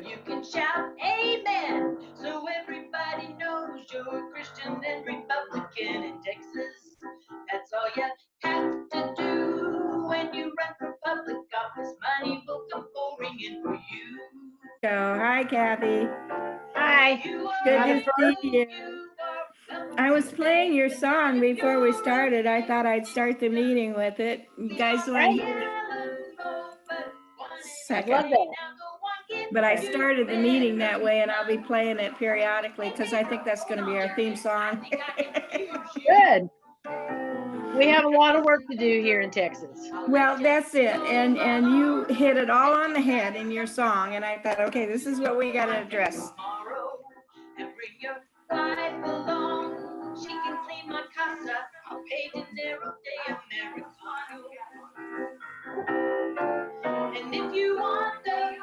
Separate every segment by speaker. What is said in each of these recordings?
Speaker 1: you can shout amen so everybody knows you're a Christian and Republican in Texas. That's all you have to do when you run for public office. Money will come pouring in for you.
Speaker 2: Hi, Kathy.
Speaker 3: Hi.
Speaker 2: Good to see you. I was playing your song before we started. I thought I'd start the meeting with it. You guys want to hear it? Second. But I started the meeting that way, and I'll be playing it periodically because I think that's going to be our theme song.
Speaker 3: Good. We have a lot of work to do here in Texas.
Speaker 2: Well, that's it. And you hit it all on the head in your song. And I thought, okay, this is what we got to address.
Speaker 1: And bring your wife along. She can clean my casa. I'll pay dinero de Americano. And if you want the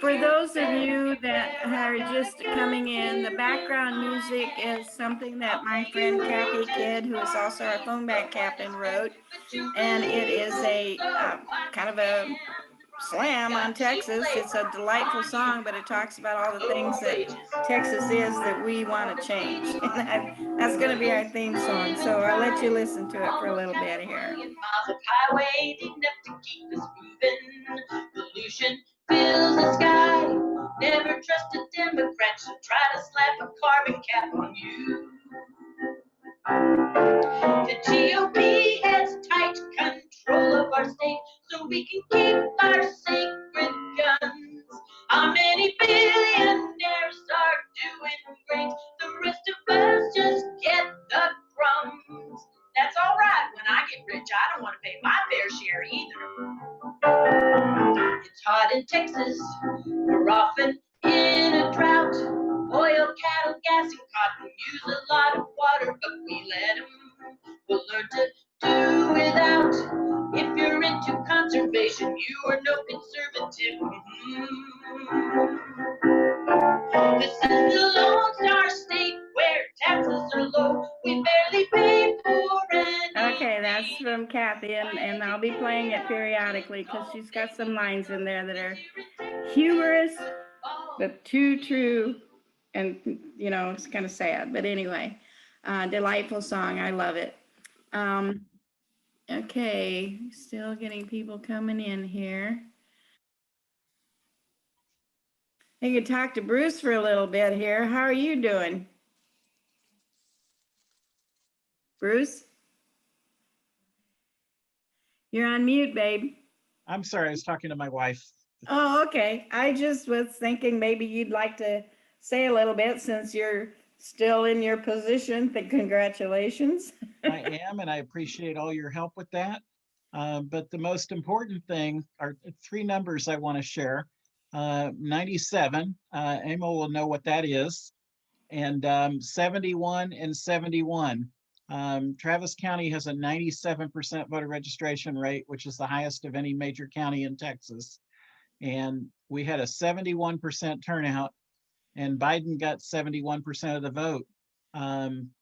Speaker 2: For those of you that are just coming in, the background music is something that my friend Kathy Kidd, who is also our phone bank captain, wrote. And it is a kind of a slam on Texas. It's a delightful song, but it talks about all the things that Texas is that we want to change. And that's going to be our theme song. So I'll let you listen to it for a little bit here.
Speaker 1: Miles of highway enough to keep us moving. Pollution fills the sky. Never trust a Democrat. She'll try to slap a carbon cap on you. The GOP has tight control of our state, so we can keep our sacred guns. How many billionaires are doing great? The rest of us just get the crumbs. That's all right. When I get rich, I don't want to pay my fair share either. It's hot in Texas. We're often in a drought. Oil, cattle, gas, and cotton use a lot of water, but we let them. We'll learn to do without. If you're into conservation, you are no conservative. This is the Lone Star State where taxes are low. We barely pay for anything.
Speaker 2: Okay, that's from Kathy, and I'll be playing it periodically because she's got some lines in there that are humorous, but too true, and you know, it's kind of sad. But anyway, delightful song. I love it. Okay, still getting people coming in here. I could talk to Bruce for a little bit here. How are you doing? Bruce? You're on mute, babe.
Speaker 4: I'm sorry, I was talking to my wife.
Speaker 2: Oh, okay. I just was thinking maybe you'd like to say a little bit since you're still in your position. Congratulations.
Speaker 4: I am, and I appreciate all your help with that. But the most important thing are three numbers I want to share. 97, Emil will know what that is, and 71 and 71. Travis County has a 97% voter registration rate, which is the highest of any major county in Texas. And we had a 71% turnout, and Biden got 71% of the vote.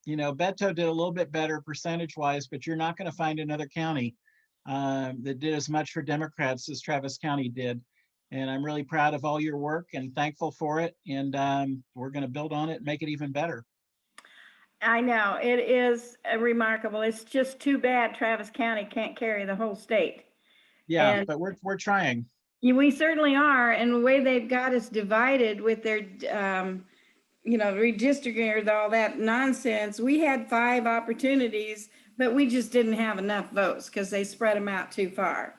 Speaker 4: You know, Beto did a little bit better percentage-wise, but you're not going to find another county that did as much for Democrats as Travis County did. And I'm really proud of all your work and thankful for it. And we're going to build on it and make it even better.
Speaker 2: I know, it is remarkable. It's just too bad Travis County can't carry the whole state.
Speaker 4: Yeah,
Speaker 2: And
Speaker 4: but we're trying.
Speaker 2: we certainly are. And the way they've got us divided with their, you know, redistricting or all that nonsense, we had 5 opportunities, but we just didn't have enough votes because they spread them out too far.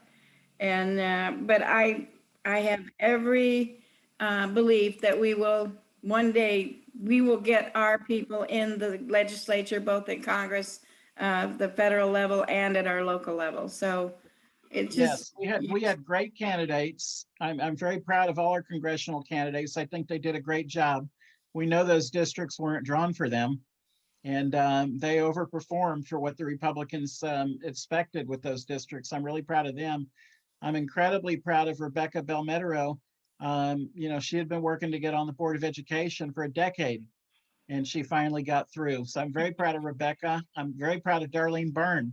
Speaker 2: And, but I have every belief that we will one day, we will get our people in the legislature, both in Congress, the federal level and at our local level. So it just.
Speaker 4: Yes, we had great candidates. I'm very proud of all our congressional candidates. I think they did a great job. We know those districts weren't drawn for them, and they overperformed for what the Republicans expected with those districts. I'm really proud of them. I'm incredibly proud of Rebecca Belmetero. You know, she had been working to get on the Board of Education for a decade, and she finally got through. So I'm very proud of Rebecca. I'm very proud of Darlene Byrne.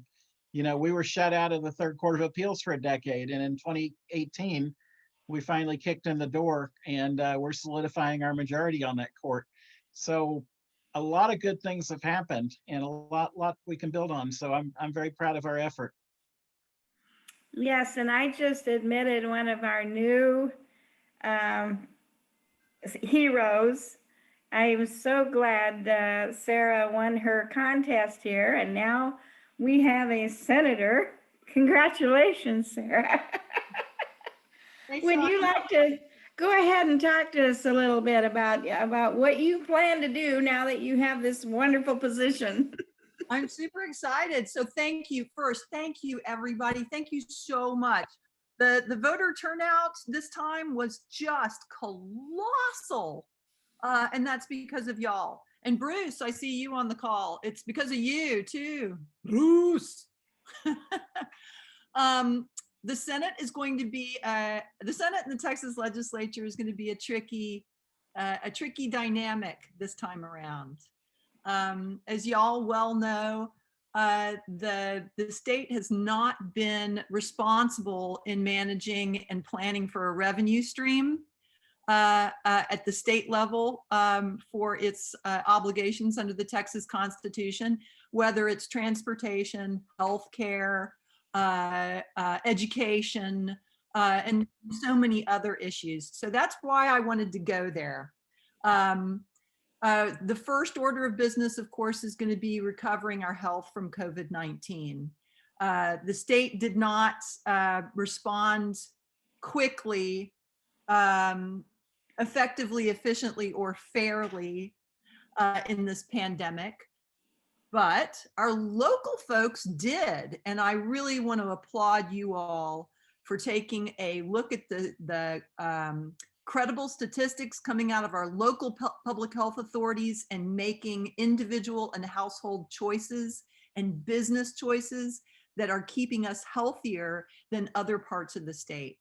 Speaker 4: You know, we were shut out of the Third Court of Appeals for a decade, and in 2018, we finally kicked in the door, and we're solidifying our majority on that court. So a lot of good things have happened, and a lot we can build on. So I'm very proud of our effort.
Speaker 2: Yes, and I just admitted one of our new heroes. I am so glad Sarah won her contest here, and now we have a senator. Congratulations, Sarah. Would you like to go ahead and talk to us a little bit about what you plan to do now that you have this wonderful position?
Speaker 5: I'm super excited. So thank you first. Thank you, everybody. Thank you so much. The voter turnout this time was just colossal. And that's because of y'all. And Bruce, I see you on the call. It's because of you too, Bruce. The Senate is going to be, the Senate and the Texas legislature is going to be a tricky dynamic this time around. As y'all well know, the state has not been responsible in managing and planning for a revenue stream at the state level for its obligations under the Texas Constitution, whether it's transportation, healthcare, education, and so many other issues. So that's why I wanted to go there. The first order of business, of course, is going to be recovering our health from COVID-19. The state did not respond quickly, effectively, efficiently, or fairly in this pandemic, but our local folks did. And I really want to applaud you all for taking a look at the credible statistics coming out of our local public health authorities and making individual and household choices and business choices that are keeping us healthier than other parts of the state.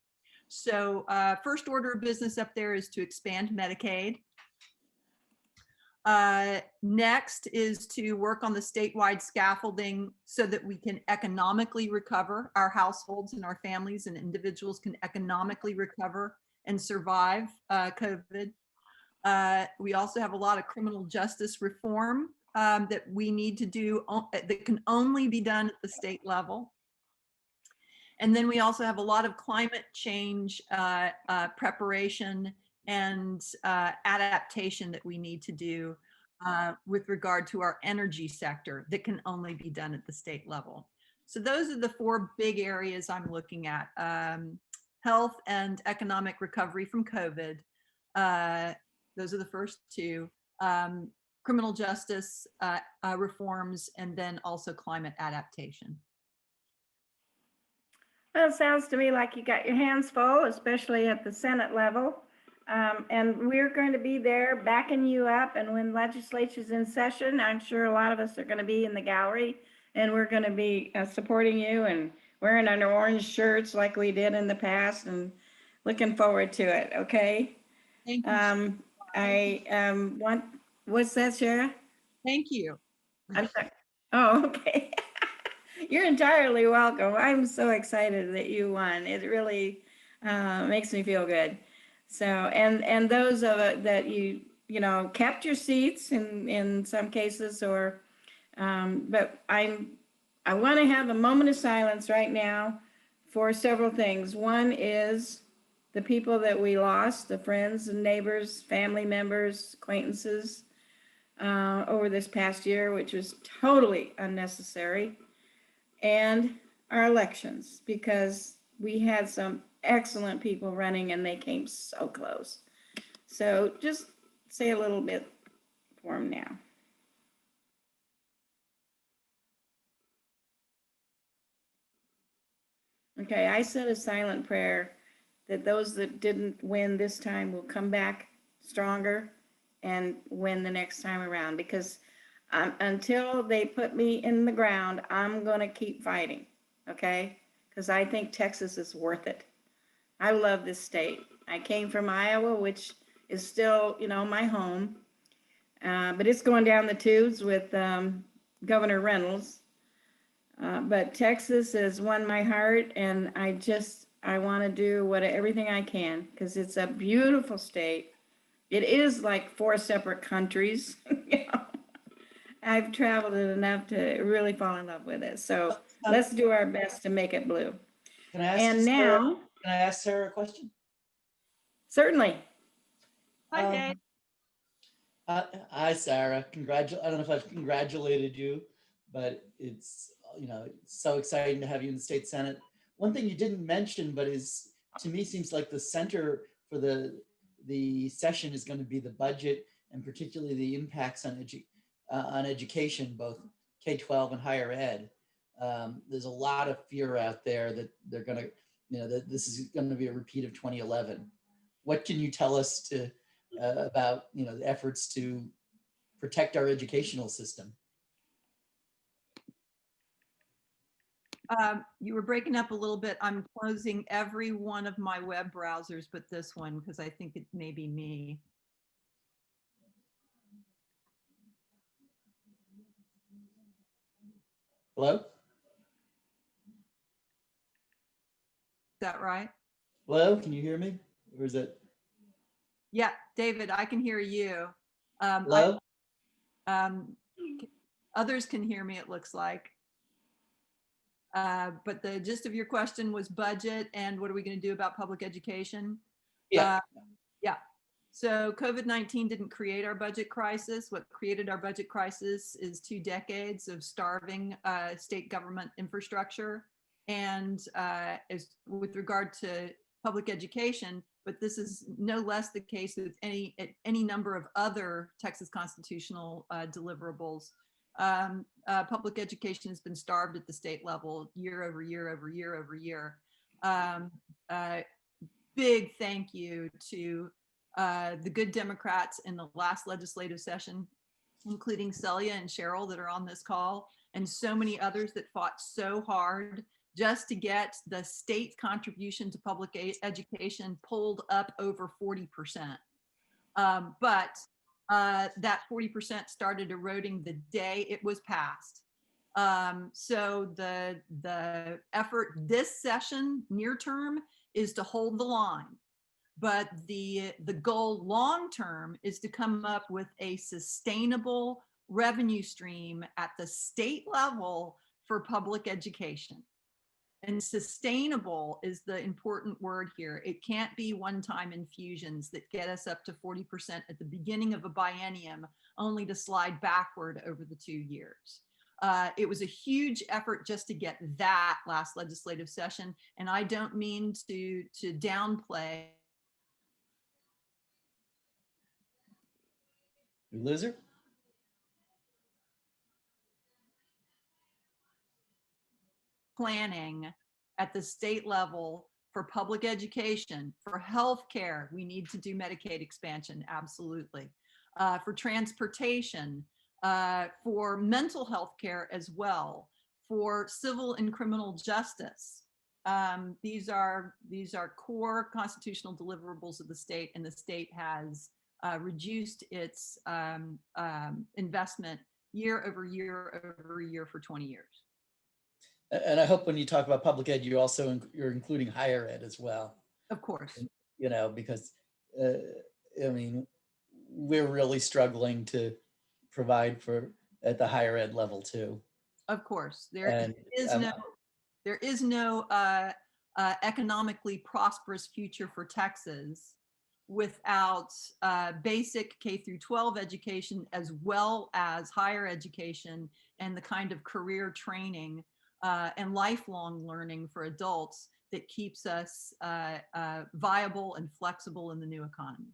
Speaker 5: So first order of business up there is to expand Medicaid. Next is to work on the statewide scaffolding so that we can economically recover, our households and our families and individuals can economically recover and survive COVID. We also have a lot of criminal justice reform that we need to do that can only be done at the state level. And then we also have a lot of climate change preparation and adaptation that we need to do with regard to our energy sector that can only be done at the state level. So those are the four big areas I'm looking at. Health and economic recovery from COVID. Those are the first two. Criminal justice reforms, and then also climate adaptation.
Speaker 2: Well, it sounds to me like you got your hands full, especially at the Senate level. And we're going to be there backing you up. And when legislature's in session, I'm sure a lot of us are going to be in the gallery, and we're going to be supporting you and wearing our orange shirts like we did in the past, and looking forward to it. Okay.
Speaker 5: Thank you.
Speaker 2: What's that, Sheryl?
Speaker 5: Thank you.
Speaker 2: I'm sorry. Oh, okay. You're entirely welcome. I'm so excited that you won. It really makes me feel good. So, and those of it that you kept your seats in some cases, or but I want to have a moment of silence right now for several things. One is the people that we lost, the friends and neighbors, family members, acquaintances over this past year, which was totally unnecessary, and our elections, because we had some excellent people running and they came so close. So just say a little bit for them now. Okay, I said a silent prayer that those that didn't win this time will come back stronger and win the next time around, because until they put me in the ground, I'm going to keep fighting, okay? Because I think Texas is worth it. I love this state. I came from Iowa, which is still, my home, but it's going down the tubes with Governor Reynolds. But Texas has won my heart, and I just I want to do everything I can because it's a beautiful state. It is like 4 separate countries. You know, I've traveled it enough to really fall in love with it. So let's do our best to make it blue.
Speaker 6: Can I ask
Speaker 2: And
Speaker 6: Sarah,
Speaker 2: now,
Speaker 6: can I ask Sarah a question?
Speaker 2: certainly,
Speaker 5: Hi,
Speaker 6: Um,
Speaker 5: Dave.
Speaker 6: Hi, Sarah. I don't know if I've congratulated you, but it's, it's so exciting to have you in the state Senate. One thing you didn't mention, but is to me seems like the center for the session is going to be the budget and particularly the impacts on education, both K-12 and higher ed. There's a lot of fear out there that they're going to, that this is going to be a repeat of 2011. What can you tell us about the efforts to protect our educational system?
Speaker 5: You were breaking up a little bit. I'm closing every one of my web browsers but this one because I think it may be me.
Speaker 6: Hello?
Speaker 5: Is that right?
Speaker 6: Hello, can you hear me? Or is it?
Speaker 5: Yeah, David, I can hear you.
Speaker 6: Hello?
Speaker 5: Others can hear me, it looks like. But the gist of your question was budget and what are we going to do about public education?
Speaker 6: Yeah.
Speaker 5: Yeah. So COVID-19 didn't create our budget crisis. What created our budget crisis is 2 decades of starving state government infrastructure. And as with regard to public education, but this is no less the case with any number of other Texas constitutional deliverables. Public education has been starved at the state level year over year over year over year. Big thank you to the good Democrats in the last legislative session, including Celia and Sheryl that are on this call, and so many others that fought so hard just to get the state contribution to public education pulled up over 40%. But that 40% started eroding the day it was passed. So the effort this session, near term, is to hold the line. But the goal long term is to come up with a sustainable revenue stream at the state level for public education. And sustainable is the important word here. It can't be one-time infusions that get us up to 40% at the beginning of a biennium, only to slide backward over the 2 years. It was a huge effort just to get that last legislative session. And I don't mean to downplay.
Speaker 6: You lose her?
Speaker 5: Planning at the state level for public education, for healthcare, we need to do Medicaid expansion, absolutely. For transportation, for mental health care as well, for civil and criminal justice. These are core constitutional deliverables of the state, and the state has reduced its investment year over year over year for 20 years.
Speaker 6: And I hope when you talk about public ed, you're including higher ed as well.
Speaker 5: Of course.
Speaker 6: Because I mean, we're really struggling to provide at the higher ed level too.
Speaker 5: Of course, there is no economically prosperous future for Texas without basic K through 12 education, as well as higher education and the kind of career training and lifelong learning for adults that keeps us viable and flexible in the new economy.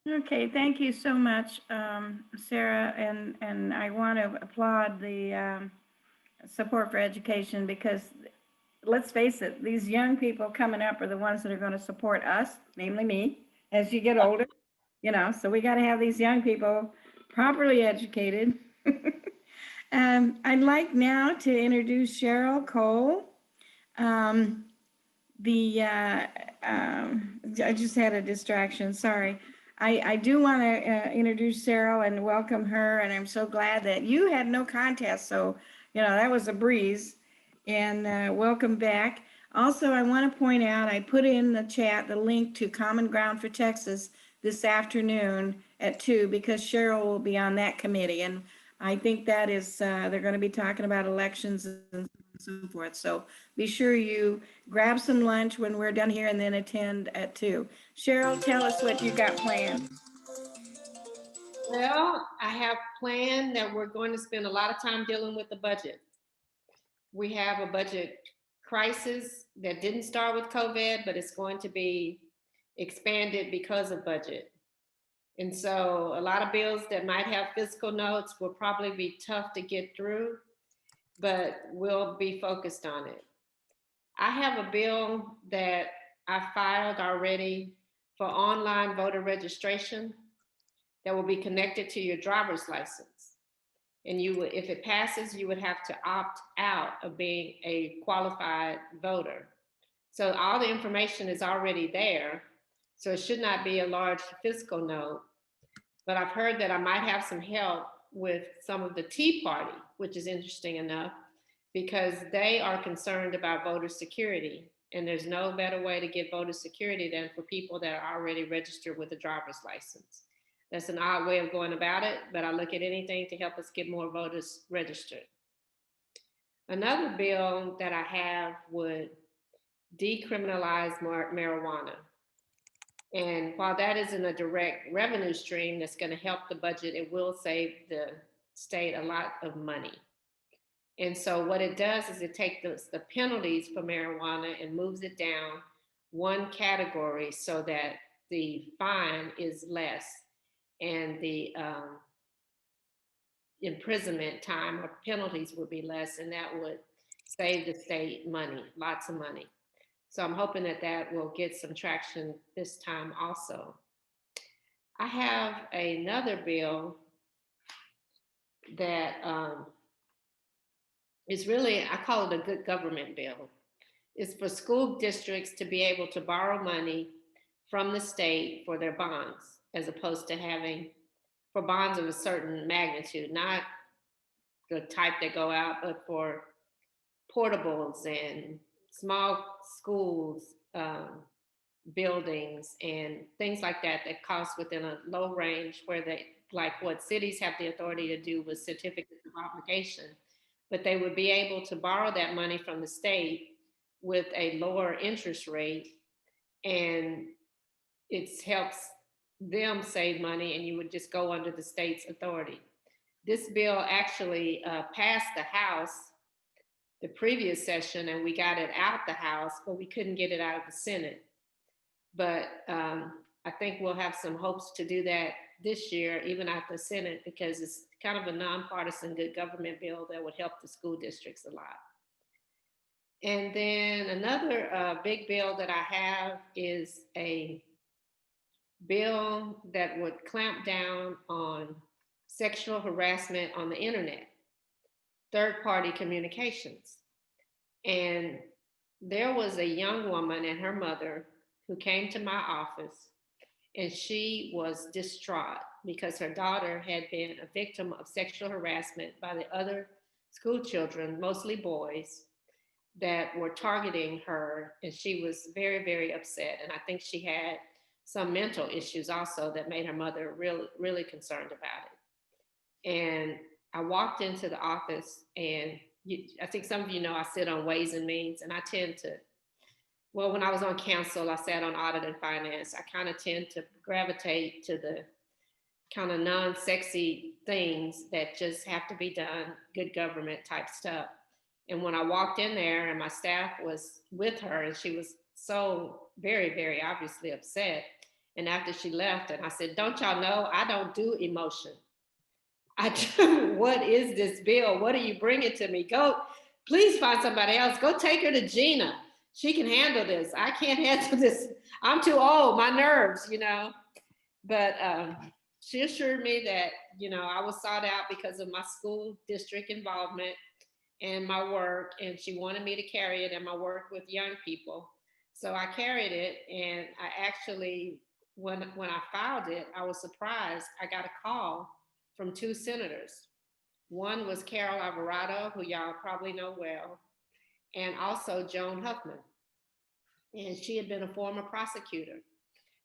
Speaker 2: okay, thank you so much, Sarah, and I want to applaud the support for education because let's face it, these young people coming up are the ones that are going to support us, namely me, as you get older, so we got to have these young people properly educated. I'd like now to introduce Sheryl Cole. I just had a distraction, sorry. I do want to introduce Sheryl and welcome her, and I'm so glad that you had no contest, so that was a breeze. and welcome back. Also, I want to point out, I put in the chat the link to Common Ground for Texas this afternoon at 2 because Sheryl will be on that committee. And I think that is, they're going to be talking about elections and so forth. So be sure you grab some lunch when we're done here and then attend at 2. Sheryl, tell us what you got planned.
Speaker 7: Well, I have planned that we're going to spend a lot of time dealing with the budget. We have a budget crisis that didn't start with COVID, but it's going to be expanded because of budget. And so a lot of bills that might have fiscal notes will probably be tough to get through, but we'll be focused on it. I have a bill that I filed already for online voter registration that will be connected to your driver's license. And you would, if it passes, you would have to opt out of being a qualified voter. So all the information is already there. So it should not be a large fiscal note. But I've heard that I might have some help with some of the Tea Party, which is interesting enough, because they are concerned about voter security. And there's no better way to get voter security than for people that are already registered with a driver's license. That's an odd way of going about it, but I look at anything to help us get more voters registered. Another bill that I have would decriminalize marijuana. And while that isn't a direct revenue stream that's going to help the budget, it will save the state a lot of money. And so what it does is it takes the penalties for marijuana and moves it down one category so that the fine is less and the imprisonment time or penalties would be less, and that would save the state money, lots of money. So I'm hoping that that will get some traction this time also. I have another bill that is really, I call it a good government bill. It's for school districts to be able to borrow money from the state for their bonds, as opposed to having for bonds of a certain magnitude, not the type that go out, but for portables and small schools, buildings and things like that that cost within a low range, where they, like what cities have the authority to do with certificates of obligation, but they would be able to borrow that money from the state with a lower interest rate, and it helps them save money, and you would just go under the state's authority. This bill actually passed the House the previous session, and we got it out the House, but we couldn't get it out of the Senate. But I think we'll have some hopes to do that this year, even at the Senate, because it's kind of a nonpartisan good government bill that would help the school districts a lot. And then another big bill that I have is a bill that would clamp down on sexual harassment on the internet, third-party communications. And there was a young woman and her mother who came to my office, and she was distraught because her daughter had been a victim of sexual harassment by the other school children, mostly boys, that were targeting her. And she was very, very upset. And I think she had some mental issues also that made her mother really, really concerned about it. And I walked into the office, and I think some of you know I sit on Ways and Means, and I tend to, well, when I was on council, I sat on Audit and Finance. I kind of tend to gravitate to the kind of non-sexy things that just have to be done, good government type stuff. And when I walked in there and my staff was with her, and she was so very, very obviously upset. And after she left, and I said, don't y'all know, I don't do emotion. What is this bill? What are you bringing to me? Go, please find somebody else. Go take her to Gina. She can handle this. I can't handle this. I'm too old, my nerves, you know. But she assured me that, you know, I was sought out because of my school district involvement and my work, and she wanted me to carry it in my work with young people. So I carried it, and I actually, when I filed it, I was surprised. I got a call from 2 senators. One was Carol Alvarado, who y'all probably know well, and also Joan Huffman. And she had been a former prosecutor,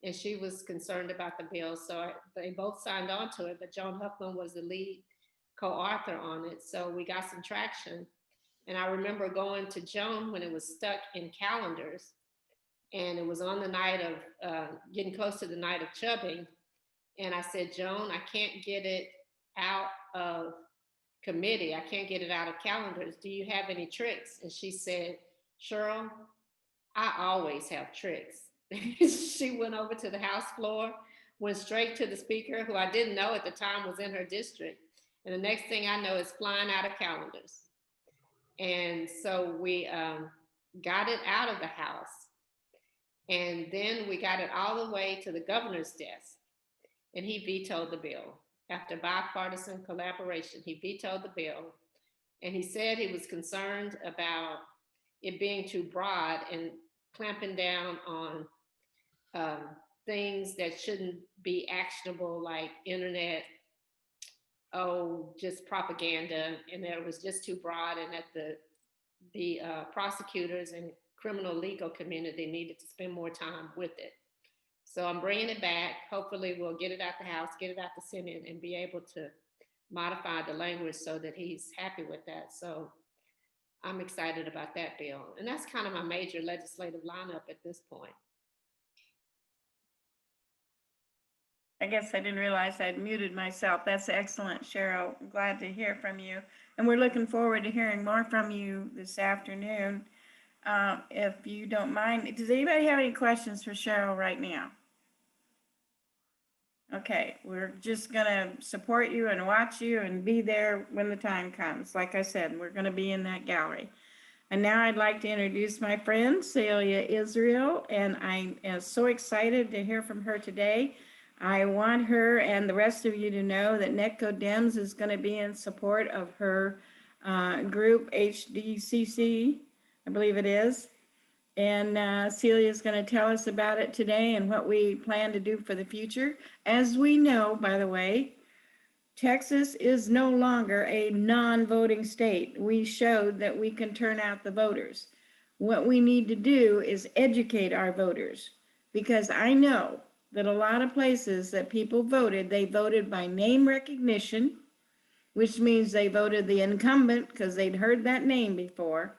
Speaker 7: and she was concerned about the bill. So they both signed on to it, but Joan Huffman was the lead co-author on it. So we got some traction. And I remember going to Joan when it was stuck in calendars, and it was on the night of getting close to the night of chubbing. And I said, Joan, I can't get it out of committee. I can't get it out of calendars. Do you have any tricks? And she said, Sheryl, I always have tricks. She went over to the House floor, went straight to the speaker, who I didn't know at the time was in her district. And the next thing I know, it's flying out of calendars. And so we got it out of the House. And then we got it all the way to the governor's desk. And he vetoed the bill. After bipartisan collaboration, he vetoed the bill. And he said he was concerned about it being too broad and clamping down on things that shouldn't be actionable, like internet, just propaganda, and that it was just too broad, and that the prosecutors and criminal legal community needed to spend more time with it. So I'm bringing it back. Hopefully we'll get it out the House, get it out the Senate, and be able to modify the language so that he's happy with that. So I'm excited about that bill. And that's kind of my major legislative lineup at this point.
Speaker 2: I guess I didn't realize I'd muted myself. That's excellent, Sheryl. I'm glad to hear from you. And we're looking forward to hearing more from you this afternoon. If you don't mind, does anybody have any questions for Sheryl right now? Okay, we're just gonna support you and watch you and be there when the time comes. Like I said, we're gonna be in that gallery. And now I'd like to introduce my friend, Celia Israel, and I am so excited to hear from her today. I want her and the rest of you to know that NETCoDems is gonna be in support of her group, HDCC, I believe it is. And Celia is going to tell us about it today and what we plan to do for the future. As we know, by the way, Texas is no longer a non-voting state. We showed that we can turn out the voters. What we need to do is educate our voters, because I know that a lot of places that people voted, they voted by name recognition, which means they voted the incumbent because they'd heard that name before,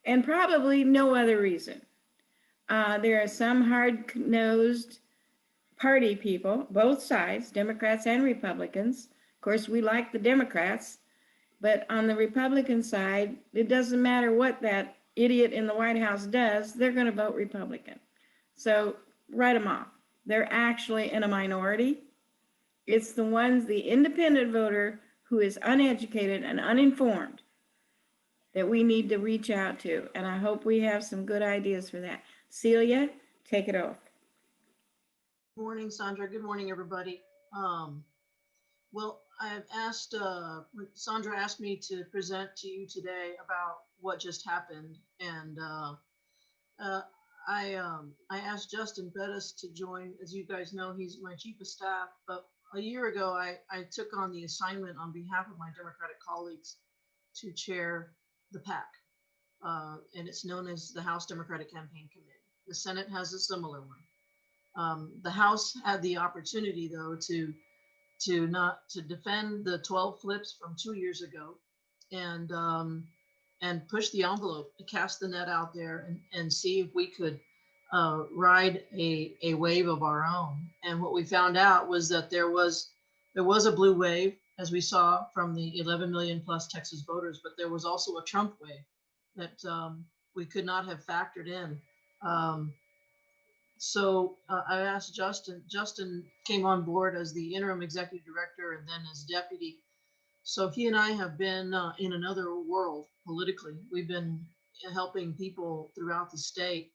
Speaker 2: and probably no other reason. There are some hard-nosed party people, both sides, Democrats and Republicans. Of course, we like the Democrats, but on the Republican side, it doesn't matter what that idiot in the White House does, they're going to vote Republican. So write them off. They're actually in a minority. It's the ones, the independent voter who is uneducated and uninformed, that we need to reach out to. And I hope we have some good ideas for that. Celia, take it off.
Speaker 8: Good morning, Sandra. Good morning, everybody. Well, I've asked, Sandra asked me to present to you today about what just happened. And I asked Justin Bettis to join. As you guys know, he's my chief of staff. But a year ago, I took on the assignment on behalf of my Democratic colleagues to chair the PAC, and it's known as the House Democratic Campaign Committee. The Senate has a similar one. The House had the opportunity, though, to defend the 12 flips from 2 years ago, and push the envelope, to cast the net out there, and see if we could ride a wave of our own. And what we found out was that there was a blue wave, as we saw from the 11 million plus Texas voters, but there was also a Trump wave that we could not have factored in. So I asked Justin. Justin came on board as the interim executive director and then as deputy. So he and I have been in another world politically. We've been helping people throughout the state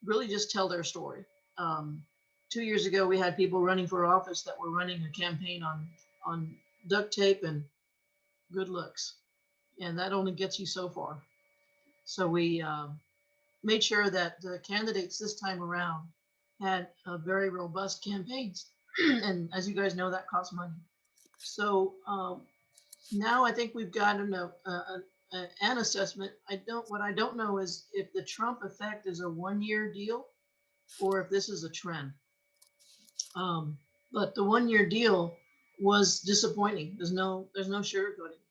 Speaker 8: really just tell their story. 2 years ago, we had people running for office that were running a campaign on duct tape and good looks. And that only gets you so far. So we made sure that the candidates this time around had very robust campaigns. And as you guys know, that costs money. So now I think we've gotten an assessment. What I don't know is if the Trump effect is a 1-year deal or if this is a trend. But the 1-year deal was disappointing. There's no sugarcoating.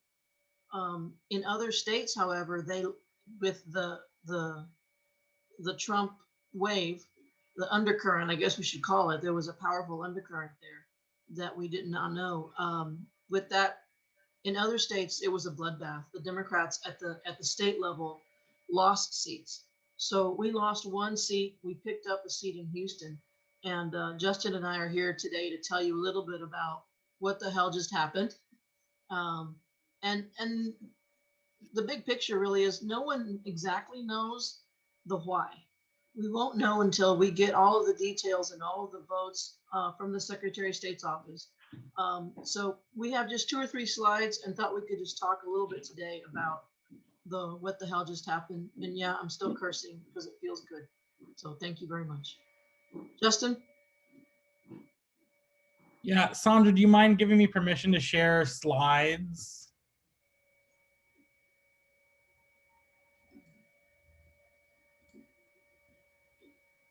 Speaker 8: In other states, however, with the Trump wave, the undercurrent, I guess we should call it, there was a powerful undercurrent there that we did not know. With that, in other states, it was a bloodbath. The Democrats at the state level lost seats. So we lost 1 seat. We picked up a seat in Houston. And Justin and I are here today to tell you a little bit about what the hell just happened. And the big picture really is no one exactly knows the why. We won't know until we get all of the details and all of the votes from the Secretary of State's office. So we have just 2 or 3 slides and thought we could just talk a little bit today about what the hell just happened. And yeah, I'm still cursing because it feels good. So thank you very much. Justin?
Speaker 9: Yeah, Sandra, do you mind giving me permission to share slides?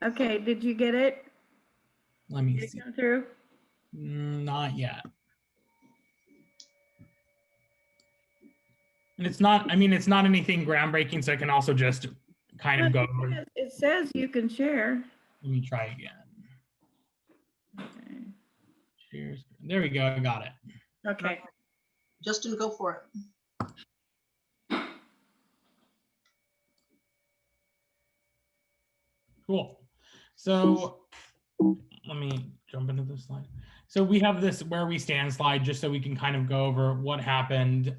Speaker 2: Okay, did you get it?
Speaker 9: Let me
Speaker 2: Did it
Speaker 9: see.
Speaker 2: come through?
Speaker 9: Not yet. And it's not, I mean, it's not anything groundbreaking, so I can also just kind of go over.
Speaker 2: It says you can share.
Speaker 9: Let me try again.
Speaker 2: Okay.
Speaker 9: Share screen. There we go, I got it.
Speaker 2: Okay.
Speaker 8: Justin, go for it.
Speaker 9: Cool. So let me jump into this slide. So we have this where we stand slide just so we can kind of go over what happened.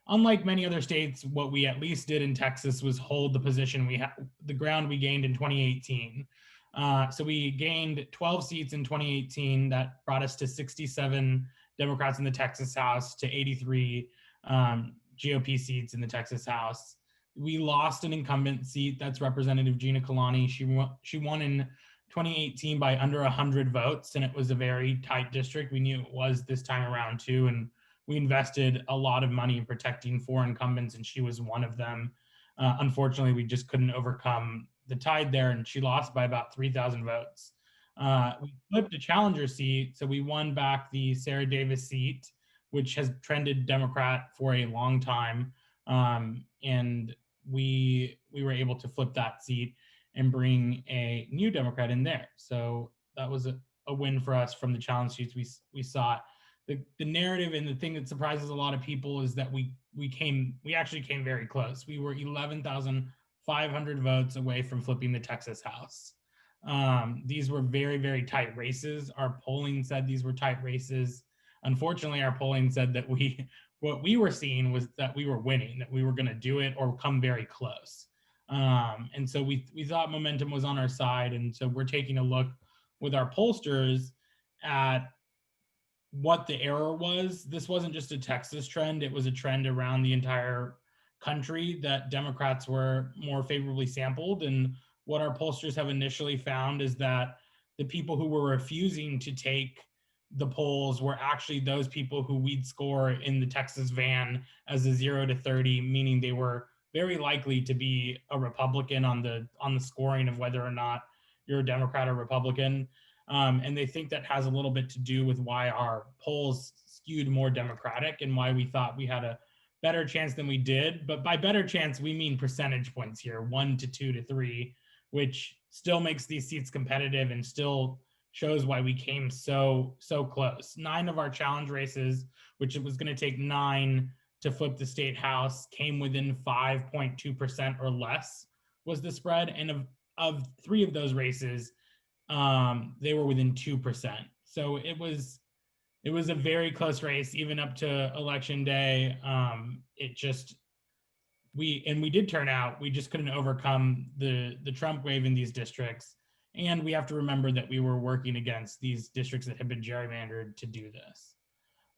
Speaker 9: Unlike many other states, what we at least did in Texas was hold the position we had, the ground we gained in 2018. So we gained 12 seats in 2018. That brought us to 67 Democrats in the Texas House to 83 GOP seats in the Texas House. We lost an incumbent seat. That's Representative Gina Kalani. She won in 2018 by under 100 votes, and it was a very tight district. We knew it was this time around too, and we invested a lot of money in protecting 4 incumbents, and she was one of them. Unfortunately, we just couldn't overcome the tide there, and she lost by about 3,000 votes. We flipped a challenger seat, so we won back the Sarah Davis seat, which has trended Democrat for a long time, and we were able to flip that seat and bring a new Democrat in there. So that was a win for us from the challenge seats we sought. The narrative and the thing that surprises a lot of people is that we actually came very close. We were 11,500 votes away from flipping the Texas House. These were very, very tight races. Our polling said these were tight races. Unfortunately, our polling said that what we were seeing was that we were winning, that we were going to do it or come very close. And so we thought momentum was on our side. And so we're taking a look with our pollsters at what the error was. This wasn't just a Texas trend. It was a trend around the entire country that Democrats were more favorably sampled. And what our pollsters have initially found is that the people who were refusing to take the polls were actually those people who we'd score in the Texas van as a 0 to 30, meaning they were very likely to be a Republican on the scoring of whether or not you're a Democrat or Republican. And they think that has a little bit to do with why our polls skewed more Democratic and why we thought we had a better chance than we did. But by better chance, we mean percentage points here, 1 to 2 to 3, which still makes these seats competitive and still shows why we came so close. 9 of our challenge races, which it was going to take 9 to flip the state house, came within 5.2% or less was the spread. And of 3 of those races, they were within 2%. So it was a very close race, even up to election day. We did turn out. We just couldn't overcome the Trump wave in these districts. And we have to remember that we were working against these districts that have been gerrymandered to do this.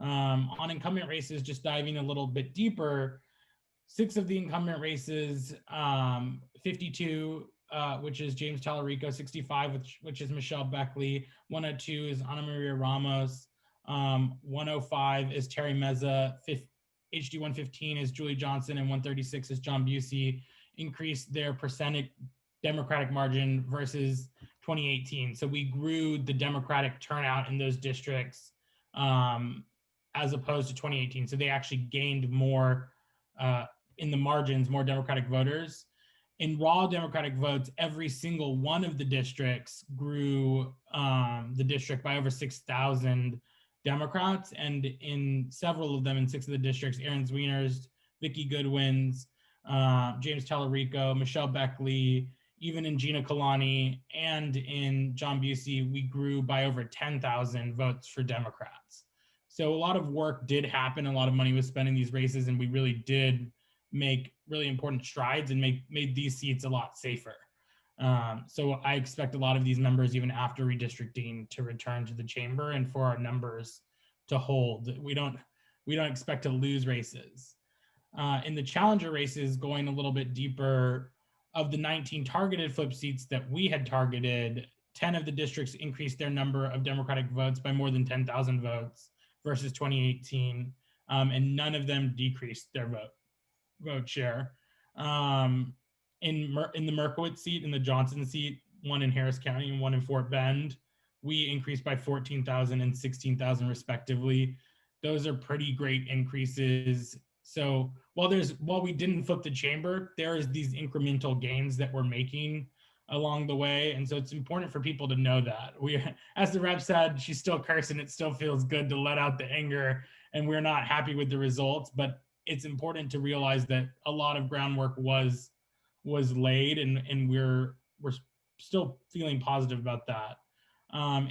Speaker 9: On incumbent races, just diving a little bit deeper, 6 of the incumbent races, 52, which is James Tallarico, 65, which is Michelle Beckley, 102 is Ana Maria Ramos, 105 is Terry Meza, HD 115 is Julie Johnson and 136 is John Busey increased their percentage Democratic margin versus 2018. So we grew the Democratic turnout in those districts as opposed to 2018. So they actually gained more in the margins, more Democratic voters. In raw Democratic votes, every single one of the districts grew the district by over 6,000 Democrats. And in several of them, in 6 of the districts, Aaron Zwiener's, Vicki Goodwin's, James Tallarico, Michelle Beckley, even in Gina Kalani and in John Busey, we grew by over 10,000 votes for Democrats. So a lot of work did happen. A lot of money was spent in these races, and we really did make really important strides and made these seats a lot safer. So I expect a lot of these members, even after redistricting, to return to the chamber and for our numbers to hold. We don't expect to lose races. In the challenger races, going a little bit deeper, of the 19 targeted flip seats that we had targeted, 10 of the districts increased their number of Democratic votes by more than 10,000 votes versus 2018, and none of them decreased their vote share. In the Merkowitz seat, in the Johnson seat, one in Harris County and one in Fort Bend, we increased by 14,000 and 16,000 respectively. Those are pretty great increases. So while we didn't flip the chamber, there is these incremental gains that we're making along the way. And so it's important for people to know that. As the rep said, she's still cursing. It still feels good to let out the anger, and we're not happy with the results, but it's important to realize that a lot of groundwork was laid, and we're still feeling positive about that.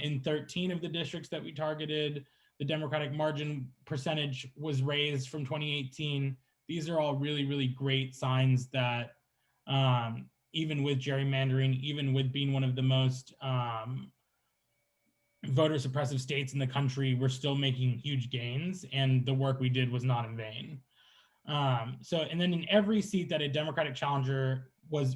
Speaker 9: In 13 of the districts that we targeted, the Democratic margin percentage was raised from 2018. These are all really, really great signs that even with gerrymandering, even with being one of the most voter suppressive states in the country, we're still making huge gains, and the work we did was not in vain. And then in every seat that a Democratic challenger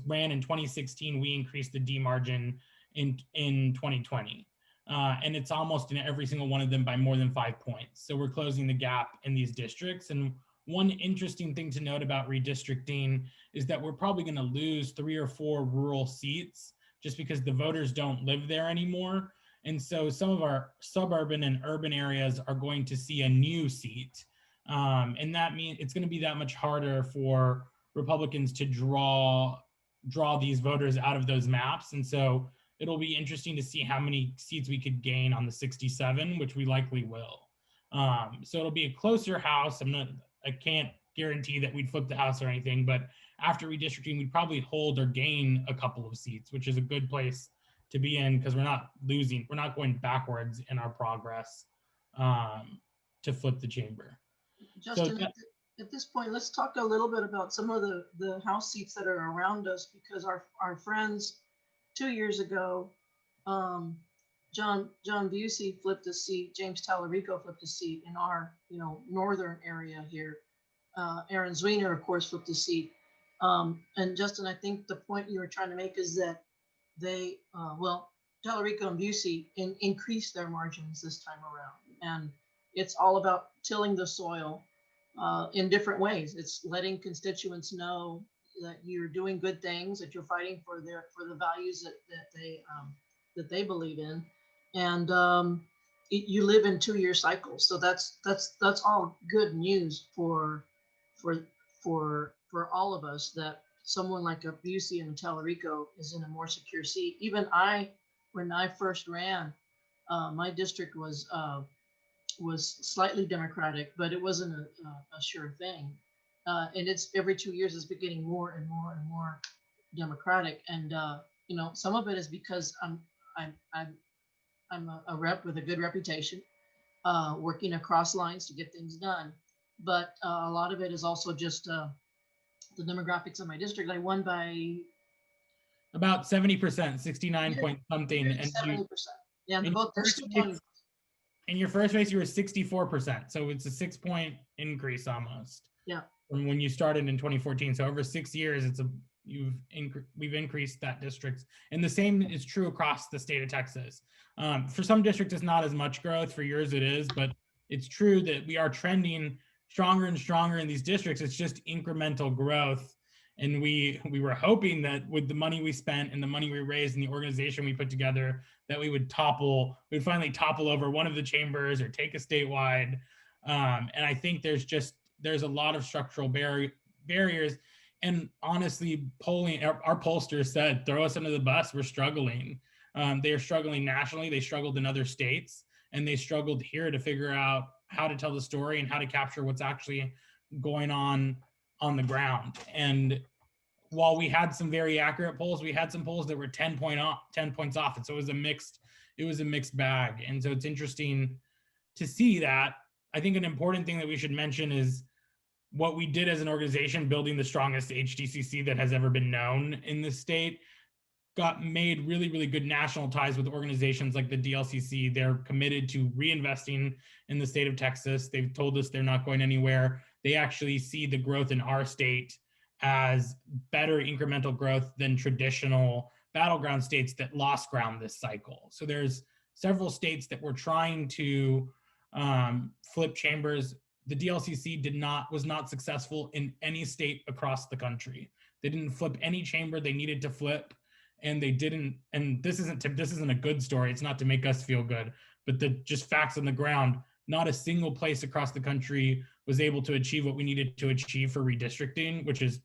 Speaker 9: ran in 2016, we increased the D margin in 2020. And it's almost in every single one of them by more than 5 points. So we're closing the gap in these districts. And one interesting thing to note about redistricting is that we're probably going to lose 3 or 4 rural seats just because the voters don't live there anymore. And so some of our suburban and urban areas are going to see a new seat. And that means it's going to be that much harder for Republicans to draw these voters out of those maps. And so it'll be interesting to see how many seats we could gain on the 67, which we likely will. So it'll be a closer House. I can't guarantee that we'd flip the House or anything, but after redistricting, we'd probably hold or gain a couple of seats, which is a good place to be in because we're not losing, we're not going backwards in our progress to flip the chamber.
Speaker 8: Justin, at this point, let's talk a little bit about some of the House seats that are around us, because our friends 2 years ago, John Busey flipped a seat, James Tallarico flipped a seat in our northern area here. Aaron Zwiener, of course, flipped a seat. And Justin, I think the point you were trying to make is that they, Tallarico and Busey increased their margins this time around. And it's all about tilling the soil in different ways. It's letting constituents know that you're doing good things, that you're fighting for the values that they believe in, and you live in 2-year cycles. So that's all good news for all of us, that someone like a Busey and Tallarico is in a more secure seat. Even when I first ran, my district was slightly Democratic, but it wasn't a sure thing. And it's every 2 years it's been getting more and more and more Democratic. And some of it is because I'm a rep with a good reputation, working across lines to get things done. But a lot of it is also just the demographics of my district. I won by
Speaker 9: about 70%, 69 point something.
Speaker 8: 70%. Yeah, both those two counties.
Speaker 9: In your first race, you were 64%. So it's a 6-point increase almost.
Speaker 8: Yeah.
Speaker 9: From when you started in 2014. So over 6 years, we've increased that district. And the same is true across the state of Texas. For some districts, it's not as much growth. For yours, it is. But it's true that we are trending stronger and stronger in these districts. It's just incremental growth. And we were hoping that with the money we spent and the money we raised and the organization we put together, that we'd finally topple over one of the chambers or take a statewide. And I think there's a lot of structural barriers. And honestly, our pollsters said, throw us under the bus, we're struggling. They are struggling nationally, they struggled in other states, and they struggled here to figure out how to tell the story and how to capture what's actually going on the ground. And while we had some very accurate polls, we had some polls that were 10 points off. And so it was a mixed bag. And so it's interesting to see that. I think an important thing that we should mention is what we did as an organization, building the strongest HDCC that has ever been known in the state, made really, really good national ties with organizations like the DLCC. They're committed to reinvesting in the state of Texas. They've told us they're not going anywhere. They actually see the growth in our state as better incremental growth than traditional battleground states that lost ground this cycle. So there's several states that were trying to flip chambers. The DLCC was not successful in any state across the country. They didn't flip any chamber they needed to flip, and they didn't. And this isn't a good story. It's not to make us feel good, but just facts on the ground. Not a single place across the country was able to achieve what we needed to achieve for redistricting, which is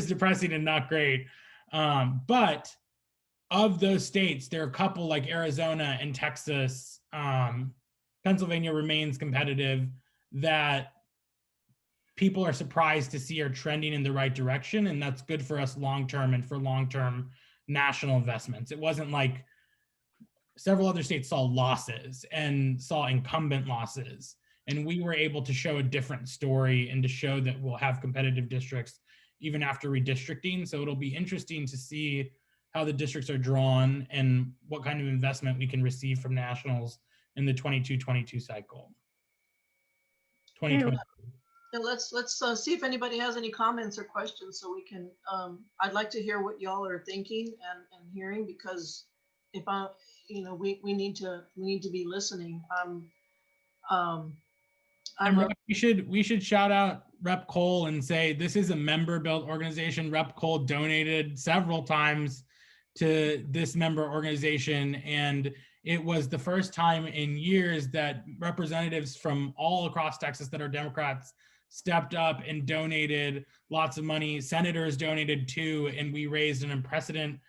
Speaker 9: depressing and not great. But of those states, there are a couple like Arizona and Texas. Pennsylvania remains competitive, that people are surprised to see are trending in the right direction. And that's good for us long-term and for long-term national investments. It wasn't like several other states saw losses and saw incumbent losses. And we were able to show a different story and to show that we'll have competitive districts even after redistricting. So it'll be interesting to see how the districts are drawn and what kind of investment we can receive from nationals in the 22-22 cycle. 2020.
Speaker 8: And let's see if anybody has any comments or questions, so we can. I'd like to hear what y'all are thinking and hearing, because if we need to be listening.
Speaker 9: We should shout out Rep. Cole and say this is a member-built organization. Rep. Cole donated several times to this member organization, and it was the first time in years that representatives from all across Texas that are Democrats stepped up and donated lots of money. Senators donated too, and we raised an unprecedented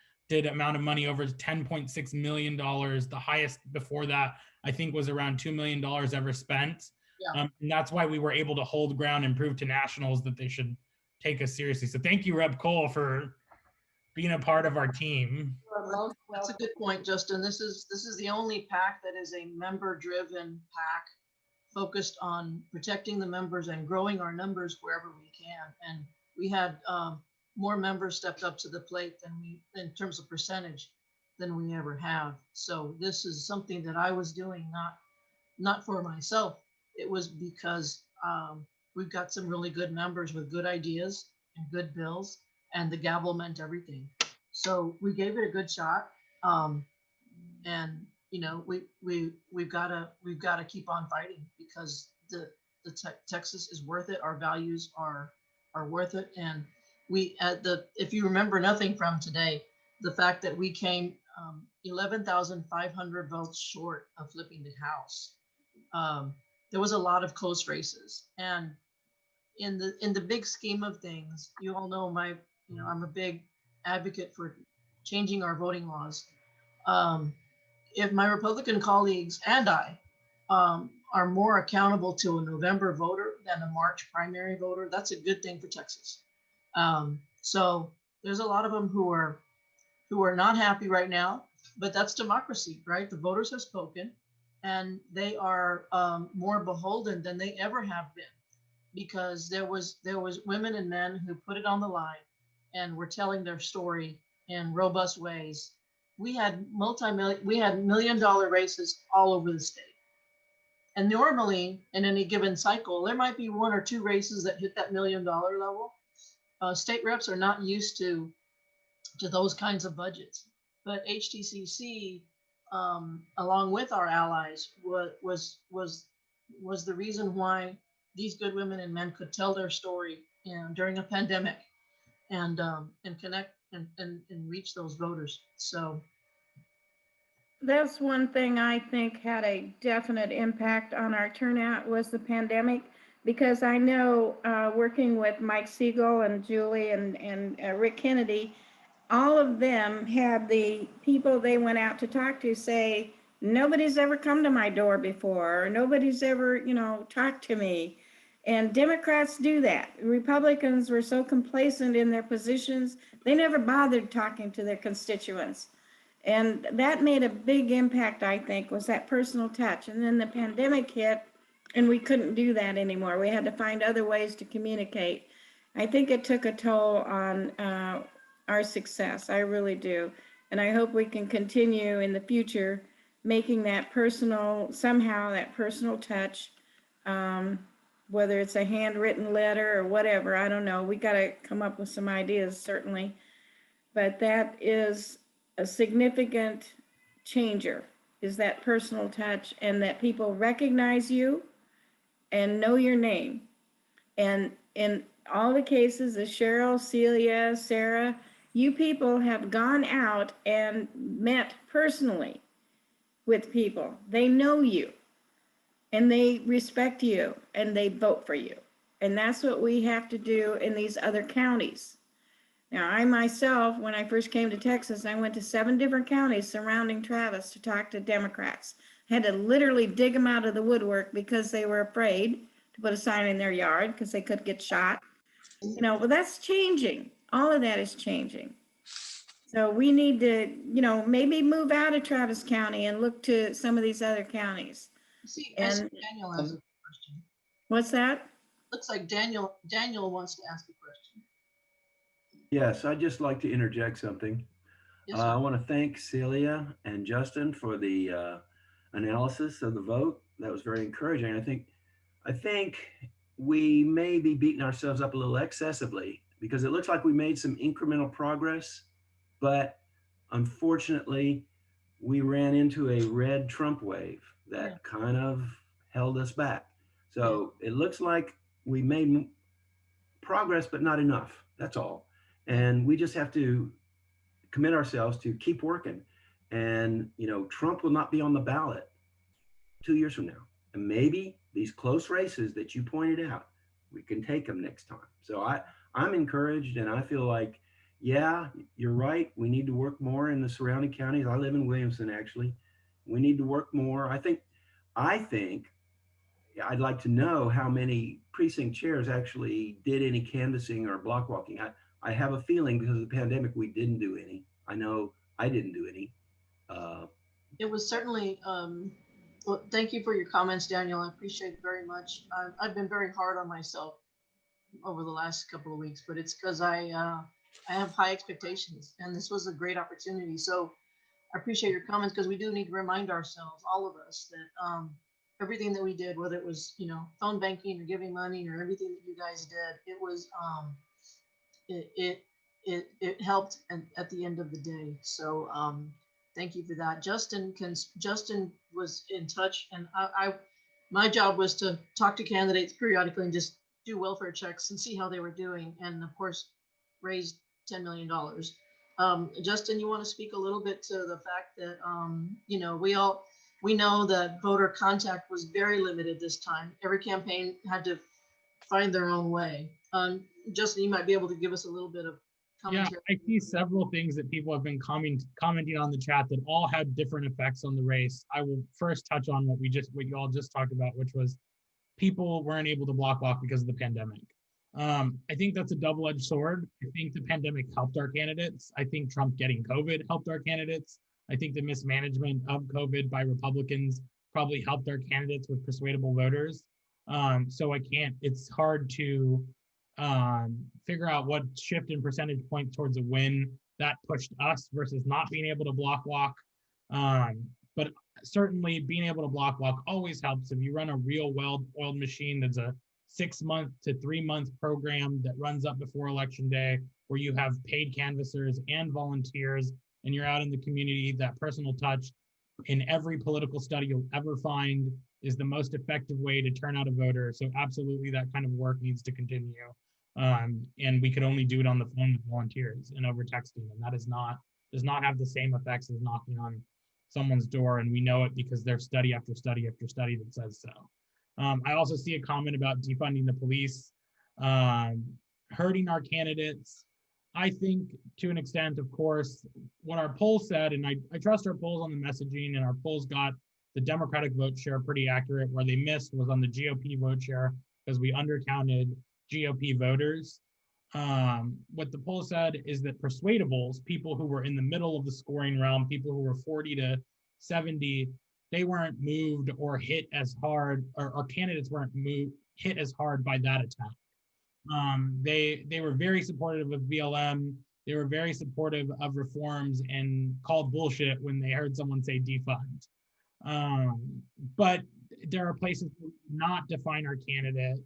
Speaker 9: amount of money, over $10.6 million. The highest before that, I think, was around $2 million ever spent. Yeah. And that's why we were able to hold ground and prove to nationals that they should take us seriously. So thank you, Rep. Cole, for being a part of our team.
Speaker 8: That's a good point, Justin. This is the only PAC that is a member-driven PAC focused on protecting the members and growing our numbers wherever we can. And we had more members stepped up to the plate in terms of percentage, than we ever have. So this is something that I was doing not for myself. It was because we've got some really good members with good ideas and good bills, and the gavel meant everything. So we gave it a good shot. And we've got to keep on fighting, because Texas is worth it. Our values are worth it. And if you remember nothing from today, the fact that we came 11,500 votes short of flipping the House. There was a lot of close races, and in the big scheme of things, you all know I'm a big advocate for changing our voting laws. If my Republican colleagues and I are more accountable to a November voter than a March primary voter, that's a good thing for Texas. So there's a lot of them who are not happy right now, but that's democracy, right? The voters have spoken, and they are more beholden than they ever have been, because there was women and men who put it on the line and were telling their story in robust ways. We had million-dollar races all over the state. And normally in any given cycle, there might be one or two races that hit that $1 million level. State reps are not used to those kinds of budgets. But HTCC, along with our allies, was the reason why these good women and men could tell their story, you know, during a pandemic, and connect and reach those voters. So
Speaker 2: That's one thing I think had a definite impact on our turnout was the pandemic, because I know, working with Mike Siegel and Julie and Rick Kennedy, all of them had the people they went out to talk to say, nobody's ever come to my door before, or nobody's ever, you know, talked to me. And Democrats do that. Republicans were so complacent in their positions, they never bothered talking to their constituents. And that made a big impact, I think, was that personal touch. And then the pandemic hit and we couldn't do that anymore. We had to find other ways to communicate. I think it took a toll on our success. I really do. And I hope we can continue in the future making that personal, somehow that personal touch, whether it's a handwritten letter or whatever, I don't know. We got to come up with some ideas, certainly. But that is a significant changer, is that personal touch, and that people recognize you and know your name. And in all the cases of Sheryl, Celia, Sarah, you people have gone out and met personally with people. They know you and they respect you and they vote for you. And that's what we have to do in these other counties. Now, I myself, when I first came to Texas, I went to 7 different counties surrounding Travis to talk to Democrats. I had to literally dig them out of the woodwork because they were afraid to put a sign in their yard because they could get shot. You know, well, that's changing. All of that is changing. So we need to, you know, maybe move out of Travis County and look to some of these other counties.
Speaker 8: see, I see Daniel has a question.
Speaker 2: What's that?
Speaker 8: Looks like Daniel wants to ask a question.
Speaker 10: Yes, I'd just like to interject something.
Speaker 8: Yes,
Speaker 10: I want to thank Celia and Justin for the analysis of the vote. That was very encouraging. I think we may be beating ourselves up a little excessively because it looks like we made some incremental progress, but unfortunately, we ran into a red Trump wave that kind of held us back. So it looks like we made progress, but not enough. That's all. And we just have to commit ourselves to keep working. And, you know, Trump will not be on the ballot 2 years from now. And maybe these close races that you pointed out, we can take them next time. So I'm encouraged, and I feel like, yeah, you're right. We need to work more in the surrounding counties. I live in Williamson, actually. We need to work more. I think I'd like to know how many precinct chairs actually did any canvassing or block walking. I have a feeling because of the pandemic, we didn't do any. I know I didn't do any.
Speaker 8: it was certainly, well, thank you for your comments, Daniel. I appreciate it very much. I've been very hard on myself over the last couple of weeks, but it's because I have high expectations, and this was a great opportunity. So I appreciate your comments, because we do need to remind ourselves, all of us, that everything that we did, whether it was, you know, phone banking or giving money or everything that you guys did, it was it helped at the end of the day. So thank you for that. Justin was in touch, and my job was to talk to candidates periodically and just do welfare checks and see how they were doing, and of course raised $10 million. Justin, you want to speak a little bit to the fact that you know, we know that voter contact was very limited this time. Every campaign had to find their own way. Justin, you might be able to give us a little bit of commentary.
Speaker 9: Yeah, I see several things that people have been commenting on the chat that all had different effects on the race. I will first touch on what you all just talked about, which was people weren't able to block walk because of the pandemic. I think that's a double-edged sword. I think the pandemic helped our candidates. I think Trump getting COVID helped our candidates. I think the mismanagement of COVID by Republicans probably helped our candidates with persuadable voters. So it's hard to figure out what shift in percentage point towards a win that pushed us versus not being able to block walk. But certainly being able to block walk always helps. If you run a real well-oiled machine that's a 6-month to 3-month program that runs up before election day, where you have paid canvassers and volunteers, and you're out in the community, that personal touch in every political study you'll ever find is the most effective way to turn out a voter. So absolutely that kind of work needs to continue. And we could only do it on the phone with volunteers and over texting. And that does not have the same effects as knocking on someone's door. And we know it because there's study after study after study that says so. I also see a comment about defunding the police, hurting our candidates. I think to an extent, of course, what our polls said, and I trust our polls on the messaging, and our polls got the Democratic vote share pretty accurate. Where they missed was on the GOP vote share because we undercounted GOP voters. What the poll said is that persuadables, people who were in the middle of the scoring realm, people who were 40 to 70, they weren't moved or hit as hard, or candidates weren't hit as hard by that attack. They were very supportive of BLM. They were very supportive of reforms and called bullshit when they heard someone say defund. But there are places where we did not define our candidate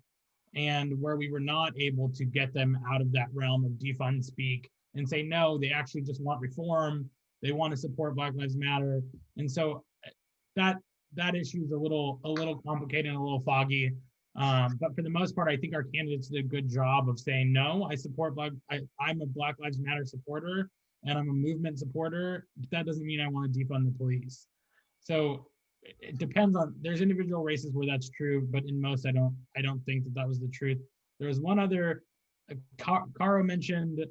Speaker 9: and where we were not able to get them out of that realm of defund speak and say, no, they actually just want reform. They want to support Black Lives Matter. And so that issue is a little complicated and a little foggy. But for the most part, I think our candidates did a good job of saying, no, I support I'm a Black Lives Matter supporter and I'm a movement supporter. But that doesn't mean I want to defund the police. So it depends on, there's individual races where that's true, but in most, I don't think that was the truth. There was one other, Cara mentioned,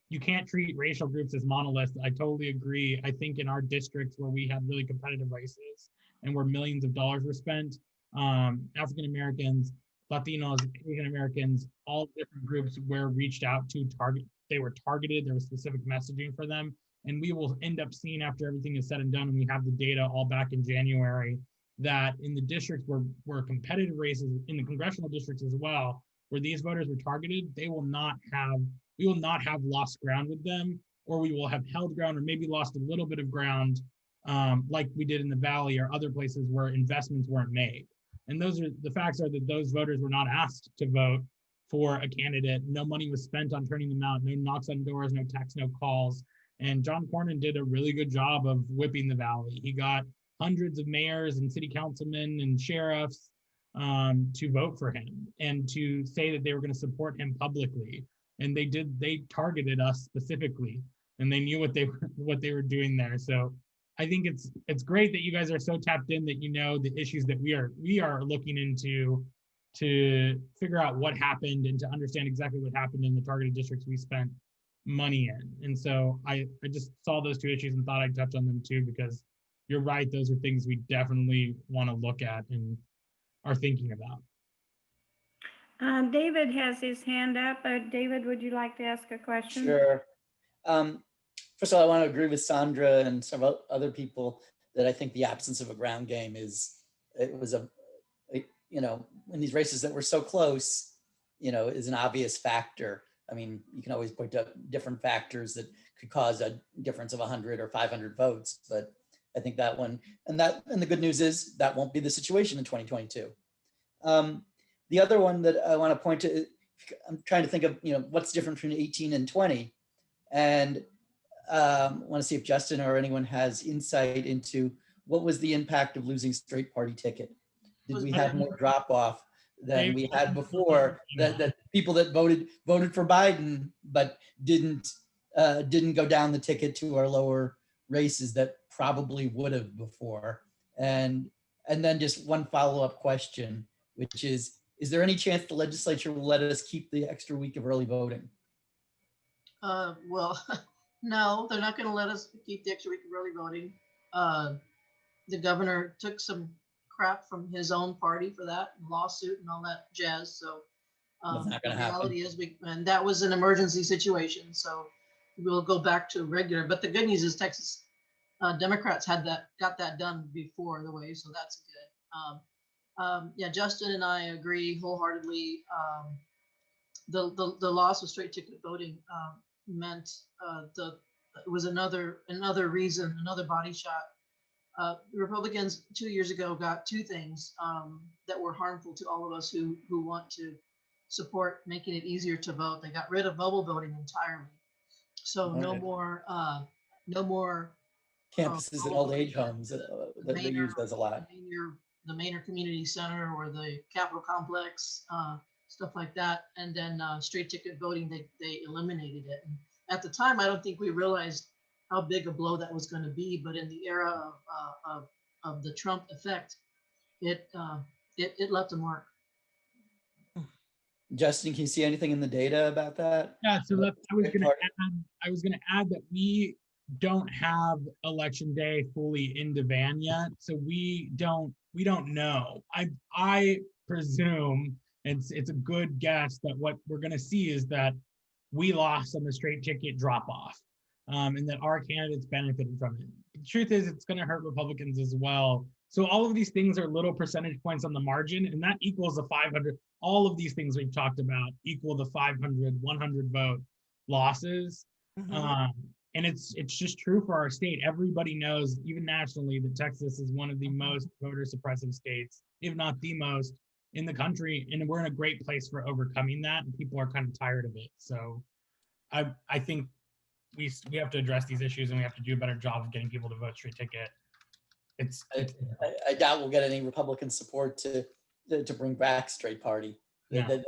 Speaker 9: you can't treat racial groups as monoliths. I totally agree. I think in our districts where we have really competitive races and where millions of dollars were spent, African Americans, Latinos, Asian Americans, all different groups were reached out to target. They were targeted. There was specific messaging for them. And we will end up seeing after everything is said and done, and we have the data all back in January, that in the districts where competitive races, in the congressional districts as well, where these voters were targeted, we will not have lost ground with them, or we will have held ground or maybe lost a little bit of ground like we did in the Valley or other places where investments weren't made. And the facts are that those voters were not asked to vote for a candidate. No money was spent on turning them out, no knocks on doors, no texts, no calls. And John Cornyn did a really good job of whipping the Valley. He got hundreds of mayors and city councilmen and sheriffs to vote for him and to say that they were going to support him publicly. And they targeted us specifically, and they knew what they were doing there. So I think it's great that you guys are so tapped in that you know the issues that we are looking into to figure out what happened and to understand exactly what happened in the targeted districts we spent money in. And so I just saw those two issues and thought I'd touch on them too, because you're right, those are things we definitely want to look at and are thinking about.
Speaker 2: David has his hand up. David, would you like to ask a question?
Speaker 6: Sure. First of all, I want to agree with Sandra and some other people that I think the absence of a ground game was in these races that were so close, is an obvious factor. I mean, you can always point to different factors that could cause a difference of 100 or 500 votes, but I think that one, and the good news is that won't be the situation in 2022. The other one that I want to point to, I'm trying to think of, what's different between 18 and 20, and want to see if Justin or anyone has insight into what was the impact of losing straight party ticket. Did we have more drop off than we had before? That people that voted for Biden but didn't go down the ticket to our lower races that probably would have before. And then just one follow-up question, which is there any chance the legislature will let us keep the extra week of early voting?
Speaker 8: Well, no, they're not going to let us keep the extra week of early voting. The governor took some crap from his own party for that lawsuit and all that jazz. So the reality is, and that was an emergency situation. So we'll go back to regular. But the good news is Texas Democrats got that done before the way. So that's good. Yeah, Justin and I agree wholeheartedly. The loss of straight ticket voting meant it was another reason, another body shot. The Republicans 2 years ago got two things that were harmful to all of us who want to support making it easier to vote. They got rid of mobile voting entirely. So no more
Speaker 6: campuses and old age homes that they
Speaker 8: Manor-
Speaker 6: use those a lot.
Speaker 8: the Manor Community Center or the Capitol Complex, stuff like that. And then straight ticket voting, they eliminated it. And at the time, I don't think we realized how big a blow that was going to be. But in the era of the Trump effect, it left a mark.
Speaker 6: Justin, can you see anything in the data about that?
Speaker 9: Yeah, so that's, I was gonna add that we don't have election day fully into van yet, so we don't know. I presume it's a good guess that what we're gonna see is that we lost on the straight ticket drop off, and that our candidates benefited from it. The truth is, it's gonna hurt Republicans as well. So all of these things are little percentage points on the margin, and that equals the 500. All of these things we've talked about equal the 500, 100 vote losses. And it's just true for our state. Everybody knows, even nationally, that Texas is one of the most voter suppressive states, if not the most in the country. And we're in a great place for overcoming that. And people are kind of tired of it. So I think we have to address these issues, and we have to do a better job of getting people to vote straight ticket.
Speaker 6: I doubt we'll get any Republican support to bring back straight party.
Speaker 9: Yeah.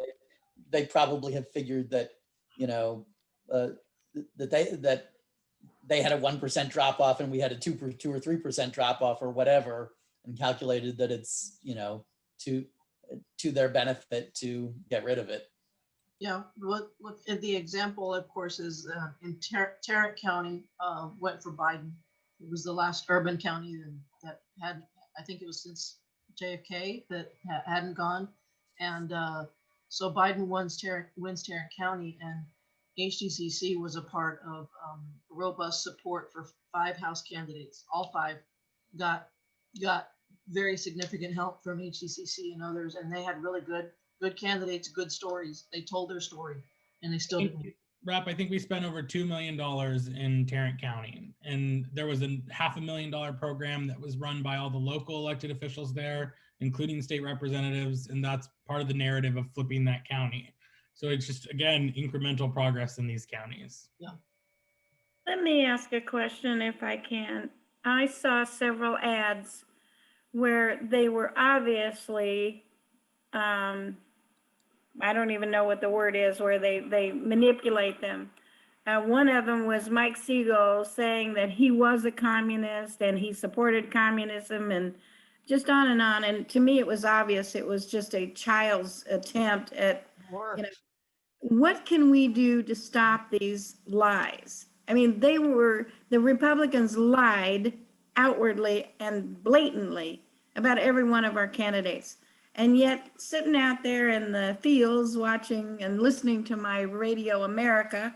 Speaker 6: They probably have figured that, you know, that they had a 1% drop off and we had a 2 or 3% drop off or whatever, and calculated that it's, you know, to their benefit to get rid of it.
Speaker 8: Yeah, what the example, of course, is in Tarrant County went for Biden. It was the last urban county that had, I think it was since JFK, that hadn't gone. And so Biden wins Tarrant County, and HDCC was a part of robust support for 5 House candidates. All 5 got very significant help from HDCC and others, and they had really good candidates, good stories. They told their story, and they still didn't.
Speaker 9: Rep, I think we spent over $2 million in Tarrant County, and there was a $500,000 program that was run by all the local elected officials there, including state representatives, and that's part of the narrative of flipping that county. So it's just, again, incremental progress in these counties.
Speaker 8: Yeah.
Speaker 2: Let me ask a question if I can. I saw several ads where they were obviously, I don't even know what the word is, where they manipulate them. One of them was Mike Siegel saying that he was a communist and he supported communism, and just on and on. And to me, it was obvious it was just a child's attempt at, you know, what can we do to stop these lies? I mean, the Republicans lied outwardly and blatantly about every one of our candidates. And yet, sitting out there in the fields watching and listening to my Radio America,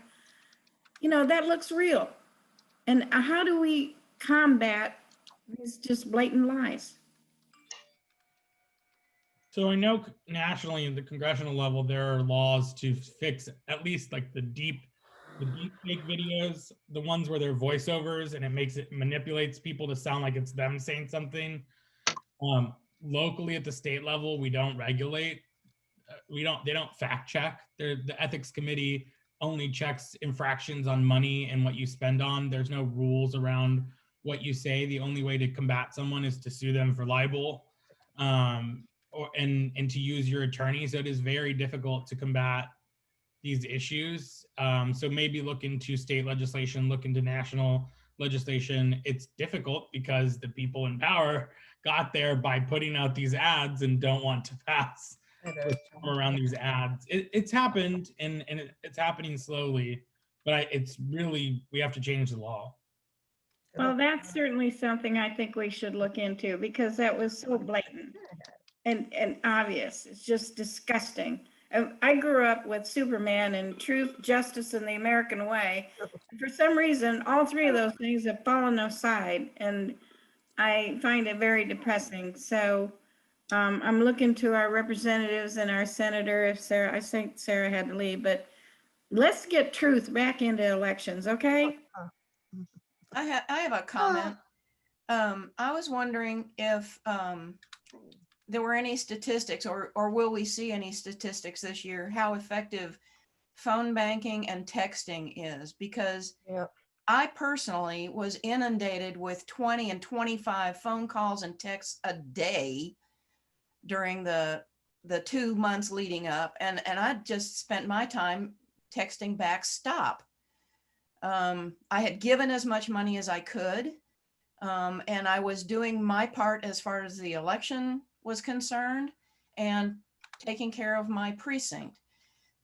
Speaker 2: you know, that looks real. And how do we combat these just blatant lies?
Speaker 9: So I know nationally at the congressional level, there are laws to fix at least like the deep fake videos, the ones where they're voiceovers and it manipulates people to sound like it's them saying something. Locally at the state level, we don't regulate. They don't fact check. The ethics committee only checks infractions on money and what you spend on. There's no rules around what you say. The only way to combat someone is to sue them for libel, and to use your attorney. So it is very difficult to combat these issues. So maybe look into state legislation, look into national legislation. It's difficult because the people in power got there by putting out these ads and don't want to pass around these ads. It's happened, and it's happening slowly, but it's really, we have to change the law.
Speaker 2: Well, that's certainly something I think we should look into, because that was so blatant and obvious. It's just disgusting. I grew up with Superman and Truth, Justice, and the American Way. For some reason, all 3 of those things have fallen aside, and I find it very depressing. So I'm looking to our representatives and our senator, if Sarah, I think Sarah had to leave, but let's get truth back into elections, okay?
Speaker 11: I have a comment. I was wondering if there were any statistics, or will we see any statistics this year, how effective phone banking and texting is, because I personally was inundated with 20 and 25 phone calls and texts a day during the 2 months leading up. And I just spent my time texting back, stop. I had given as much money as I could. And I was doing my part as far as the election was concerned and taking care of my precinct.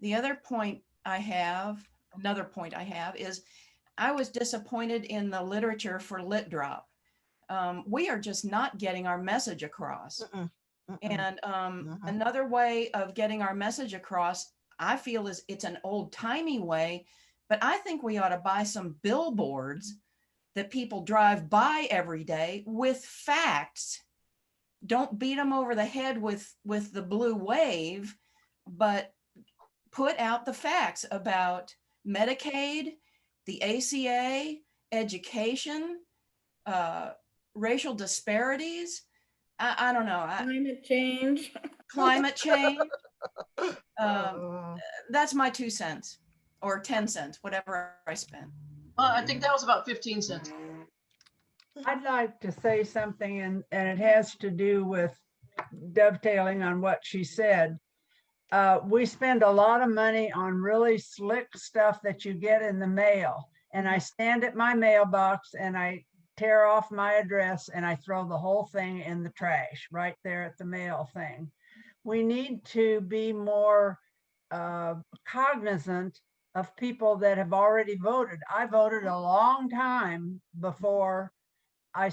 Speaker 11: The other point I have, another point I have is I was disappointed in the literature for Lit Drop. We are just not getting our message across. And another way of getting our message across, I feel is it's an old timey way, but I think we ought to buy some billboards that people drive by every day with facts. Don't beat them over the head with the blue wave, but put out the facts about Medicaid, the ACA, education, racial disparities. I don't know.
Speaker 2: Climate change.
Speaker 11: Climate change. That's my 2 cents or 10 cents, whatever I spent.
Speaker 8: I think that was about 15 cents.
Speaker 12: I'd like to say something, and it has to do with dovetailing on what she said. We spend a lot of money on really slick stuff that you get in the mail. And I stand at my mailbox and I tear off my address and I throw the whole thing in the trash right there at the mail thing. We need to be more cognizant of people that have already voted. I voted a long time before I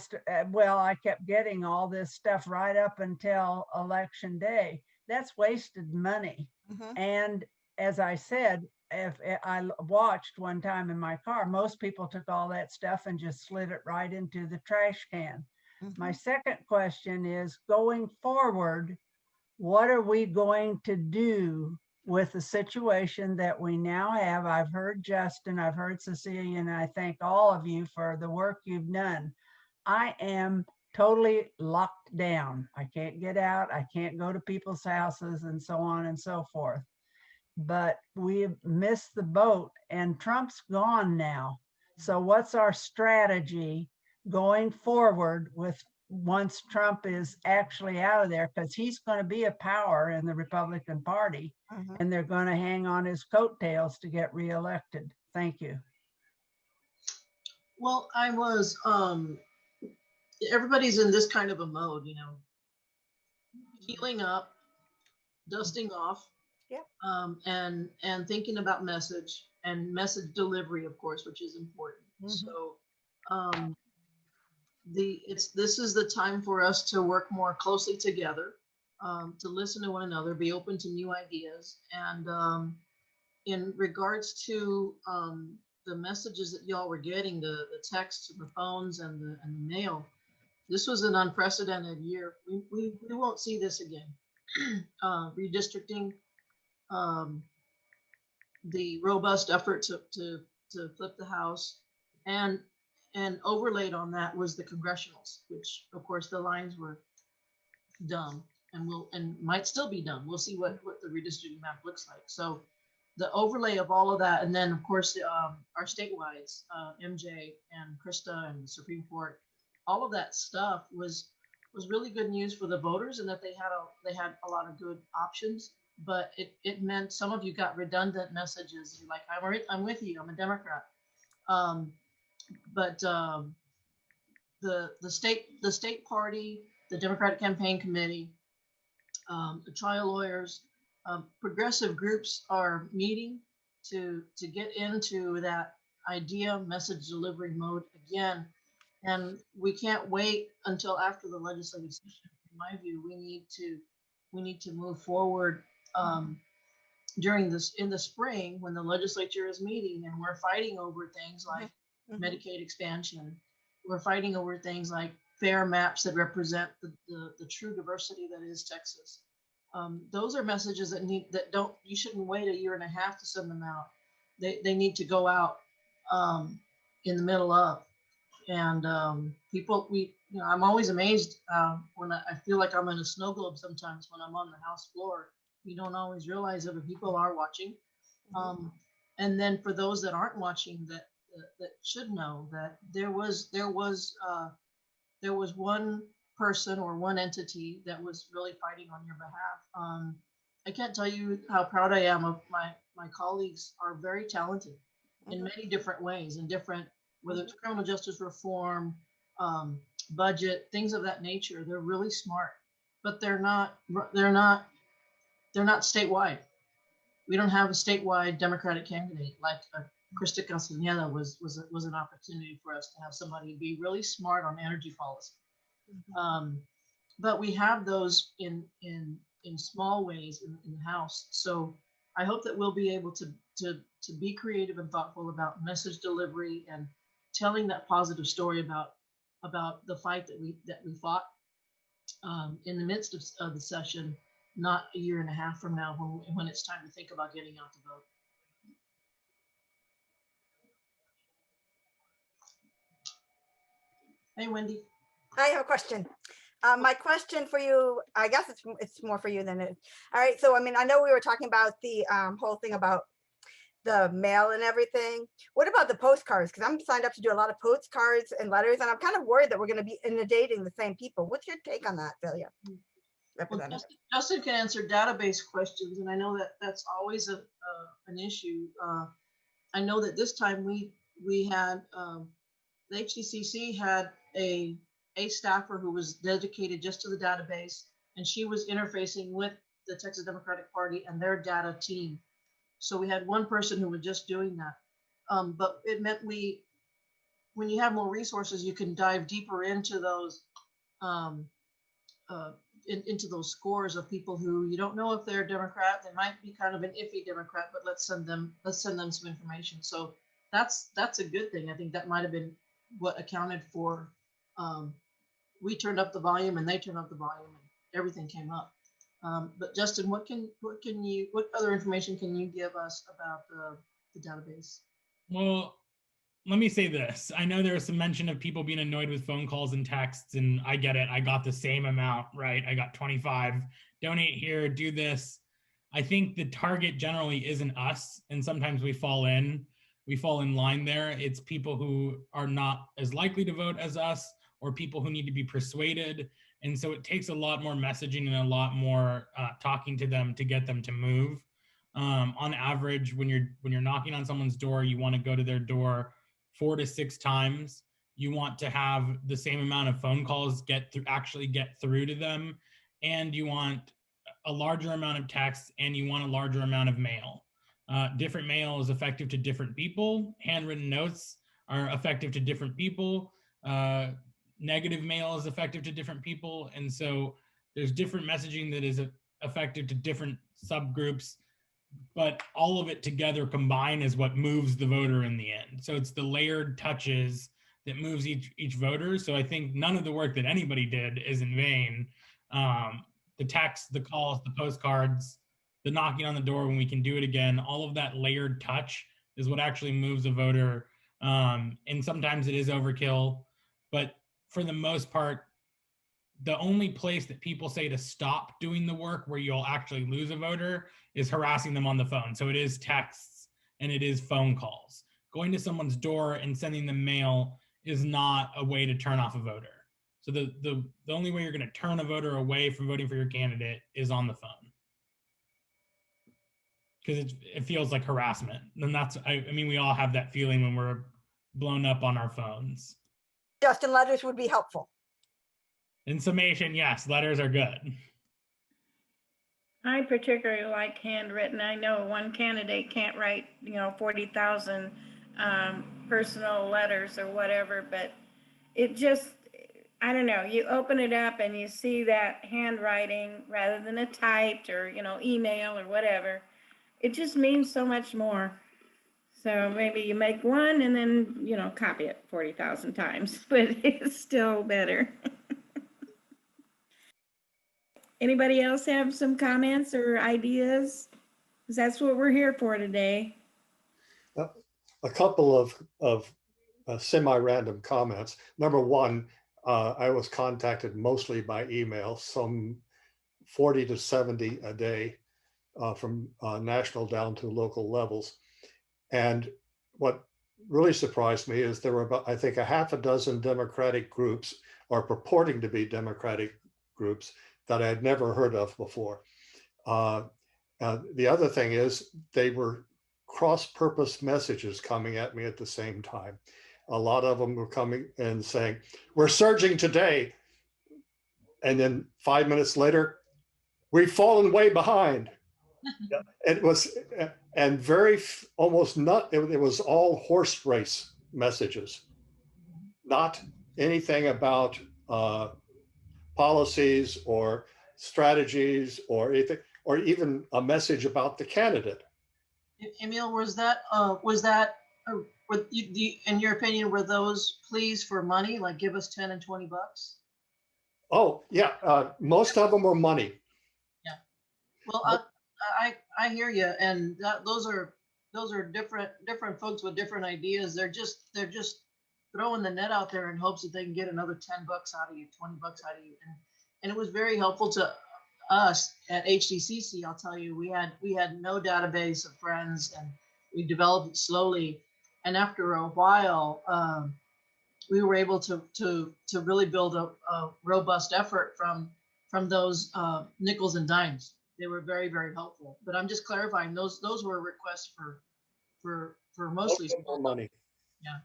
Speaker 12: kept getting all this stuff right up until election day. That's wasted money. And as I said, if I watched one time in my car, most people took all that stuff and just slid it right into the trash can. My second question is, going forward, what are we going to do with the situation that we now have? I've heard Justin, I've heard Cecilia, and I thank all of you for the work you've done. I am totally locked down. I can't get out. I can't go to people's houses and so on and so forth. But we've missed the boat and Trump's gone now. So what's our strategy going forward with once Trump is actually out of there? Because he's going to be a power in the Republican Party and they're going to hang on his coattails to get reelected. Thank you.
Speaker 8: Well, I was, everybody's in this kind of a mode, you know, healing up, dusting off, and thinking about message and message delivery, of course, which is important. So this is the time for us to work more closely together, to listen to one another, be open to new ideas. And in regards to the messages that y'all were getting, the texts, the phones, and the mail, this was an unprecedented year. We won't see this again. Redistricting, the robust effort to flip the House, and overlaid on that was the congressionals, which of course the lines were done and might still be done. We'll see what the redistricting map looks like. So the overlay of all of that, and then of course our statewides, MJ and Krista and the Supreme Court, all of that stuff was really good news for the voters, and that they had a lot of good options. But it meant some of you got redundant messages. You're like, I'm with you. I'm a Democrat. But the state party, the Democratic Campaign Committee, the trial lawyers, progressive groups are meeting to get into that idea message delivery mode again. And we can't wait until after the legislative session. In my view, we need to move forward in the spring when the legislature is meeting, and we're fighting over things like Medicaid expansion. We're fighting over things like fair maps that represent the true diversity that is Texas. Those are messages you shouldn't wait a year and a half to send them out. They need to go out in the middle of. And people, I'm always amazed when I feel like I'm in a snow globe sometimes when I'm on the House floor. You don't always realize it, but people are watching. And then for those that aren't watching, that that should know that there was one person or one entity that was really fighting on your behalf. I can't tell you how proud I am of my colleagues are very talented in many different ways, in different, whether it's criminal justice reform, budget, things of that nature. They're really smart, but they're not statewide. We don't have a statewide Democratic candidate like Krista Castaneda was an opportunity for us to have somebody be really smart on energy policy. But we have those in small ways in the House. So I hope that we'll be able to be creative and thoughtful about message delivery and telling that positive story about the fight that we fought in the midst of the session, not a year and a half from now when it's time to think about getting out to vote. Hey, Wendy.
Speaker 13: I have a question. My question for you, I guess it's more for you than it. All right. So, I mean, I know we were talking about the whole thing about the mail and everything. What about the postcards? Because I'm signed up to do a lot of postcards and letters, and I'm kind of worried that we're going to be inundating the same people. What's your take on that, Celia?
Speaker 8: Well, Justin can answer database questions, and I know that that's always an issue. I know that this time we had the HDCC had a staffer who was dedicated just to the database, and she was interfacing with the Texas Democratic Party and their data team. So we had one person who was just doing that. But it meant when you have more resources, you can dive deeper into those into those scores of people who you don't know if they're a Democrat. They might be kind of an iffy Democrat, but let's send them some information. So that's a good thing. I think that might have been what accounted for. We turned up the volume and they turned up the volume and everything came up. But Justin, what other information can you give us about the database?
Speaker 9: Well, let me say this. I know there was some mention of people being annoyed with phone calls and texts, and I get it. I got the same amount, right? I got 25. Donate here, do this. I think the target generally isn't us, and sometimes we fall in line there. It's people who are not as likely to vote as us, or people who need to be persuaded. And so it takes a lot more messaging and a lot more talking to them to get them to move. On average, when you're knocking on someone's door, you want to go to their door 4 to 6 times. You want to have the same amount of phone calls actually get through to them, and you want a larger amount of text, and you want a larger amount of mail. Different mail is effective to different people. Handwritten notes are effective to different people. Negative mail is effective to different people. And so there's different messaging that is effective to different subgroups, but all of it together combined is what moves the voter in the end. So it's the layered touches that moves each voter. So I think none of the work that anybody did is in vain. The text, the calls, the postcards, the knocking on the door when we can do it again, all of that layered touch is what actually moves a voter. And sometimes it is overkill, but for the most part, the only place that people say to stop doing the work where you'll actually lose a voter is harassing them on the phone. So it is texts and it is phone calls. Going to someone's door and sending them mail is not a way to turn off a voter. So the only way you're going to turn a voter away from voting for your candidate is on the phone. Because it feels like harassment. And that's, I mean, we all have that feeling when we're blown up on our phones.
Speaker 13: Justin, letters would be helpful.
Speaker 9: In summation, yes, letters are good.
Speaker 2: I particularly like handwritten. I know one candidate can't write, 40,000 personal letters or whatever, but it just, I don't know, you open it up and you see that handwriting rather than a typed or, email or whatever. It just means so much more. So maybe you make one and then, copy it 40,000 times, but it's still better. Anybody else have some comments or ideas? Because that's what we're here for today.
Speaker 14: A couple of semi-random comments. Number one, I was contacted mostly by email, some 40 to 70 a day from national down to local levels. And what really surprised me is there were about, I think, a half a dozen Democratic groups, or purporting to be Democratic groups, that I had never heard of before. The other thing is they were cross-purpose messages coming at me at the same time. A lot of them were coming and saying, "We're surging today." And then 5 minutes later, "We've fallen way behind." It was, and almost not, it was all horse race messages, not anything about policies or strategies or anything, or even a message about the candidate.
Speaker 8: Emil, in your opinion, were those pleas for money, like give us 10 and 20 bucks?
Speaker 14: Oh, yeah, most of them are money.
Speaker 8: Yeah. Well, I hear you, and those are different folks with different ideas. They're just throwing the net out there in hopes that they can get another 10 bucks out of you, 20 bucks out of you. And it was very helpful to us at HDCC. I'll tell you, we had no database of friends, and we developed it slowly. And after a while, we were able to really build a robust effort from those nickels and dimes. They were very, very helpful. But I'm just clarifying, those were requests for mostly
Speaker 14: more money.
Speaker 8: Yeah.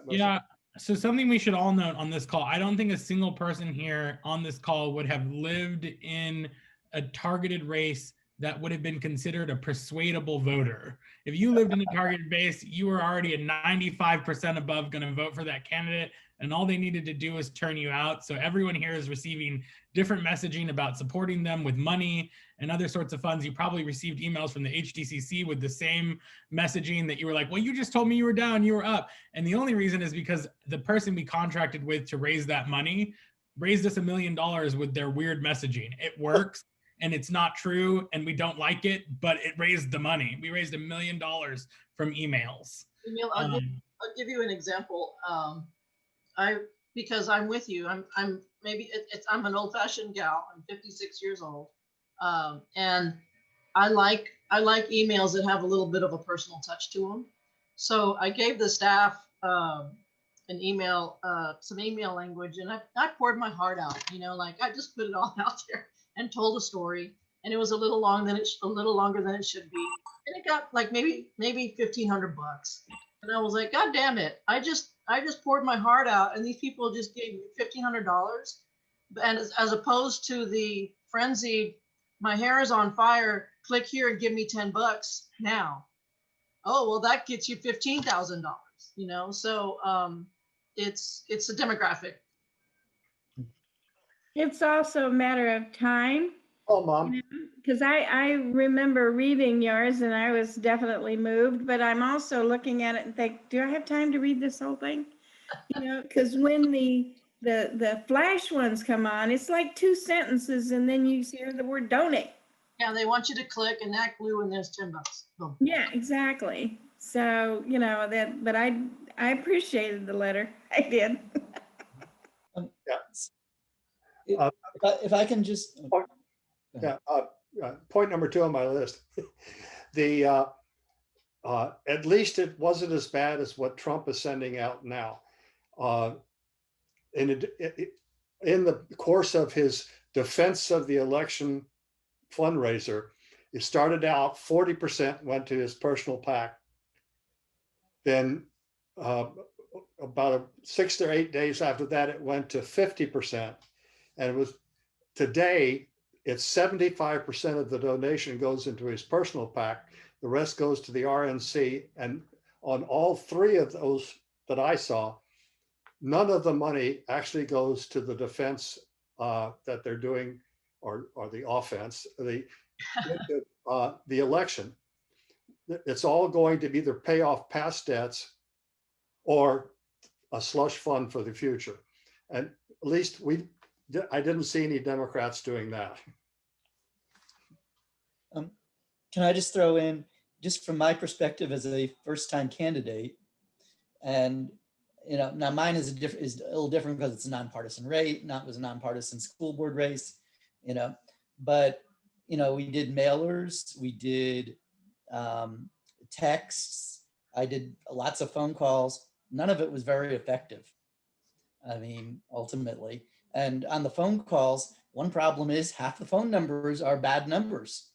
Speaker 9: Yeah. So something we should all note on this call, I don't think a single person here on this call would have lived in a targeted race that would have been considered a persuadable voter. If you lived in a targeted base, you were already at 95% above going to vote for that candidate, and all they needed to do was turn you out. So everyone here is receiving different messaging about supporting them with money and other sorts of funds. You probably received emails from the HDCC with the same messaging that you were like, well, you just told me you were down, you were up. And the only reason is because the person we contracted with to raise that money raised us $1 million with their weird messaging. It works. And it's not true, and we don't like it, but it raised the money. We raised $1 million from emails.
Speaker 8: Emil, I'll give you an example. Because I'm with you. I'm an old-fashioned gal. I'm 56 years old, and I like emails that have a little bit of a personal touch to them. So I gave the staff an email, some email language, and I poured my heart out. Like I just put it all out there and told a story, and it was a little longer than it should be, and it got like maybe $1,500 bucks, and I was like, God damn it! I just poured my heart out, and these people just gave me $1,500, and as opposed to the frenzied, my hair is on fire, click here and give me 10 bucks now. Oh well, that gets you $15,000. So it's a demographic.
Speaker 2: It's also a matter of time.
Speaker 14: Oh, Mom.
Speaker 2: Because I remember reading yours and I was definitely moved, but I'm also looking at it and think, do I have time to read this whole thing? Because when the flash ones come on, it's like 2 sentences and then you hear the word donate.
Speaker 8: Yeah, they want you to click and that glue and there's 10 bucks. Boom.
Speaker 2: Yeah, exactly. So, but I appreciated the letter. I did.
Speaker 6: If I can just.
Speaker 14: Point number 2 on my list. At least it wasn't as bad as what Trump is sending out now. In the course of his defense of the election fundraiser, it started out 40% went to his personal PAC. Then about 6 or 8 days after that, it went to 50%. And it was today, it's 75% of the donation goes into his personal PAC. The rest goes to the RNC. And on all 3 of those that I saw, none of the money actually goes to the defense that they're doing, or the offense, the election. It's all going to either pay off past debts or a slush fund for the future. And at least I didn't see any Democrats doing that.
Speaker 6: Can I just throw in, just from my perspective as a first-time candidate, and now mine is a little different because it's a nonpartisan race, was a nonpartisan school board race, but we did mailers, we did texts, I did lots of phone calls. None of it was very effective. I mean, ultimately. And on the phone calls, one problem is half the phone numbers are bad numbers.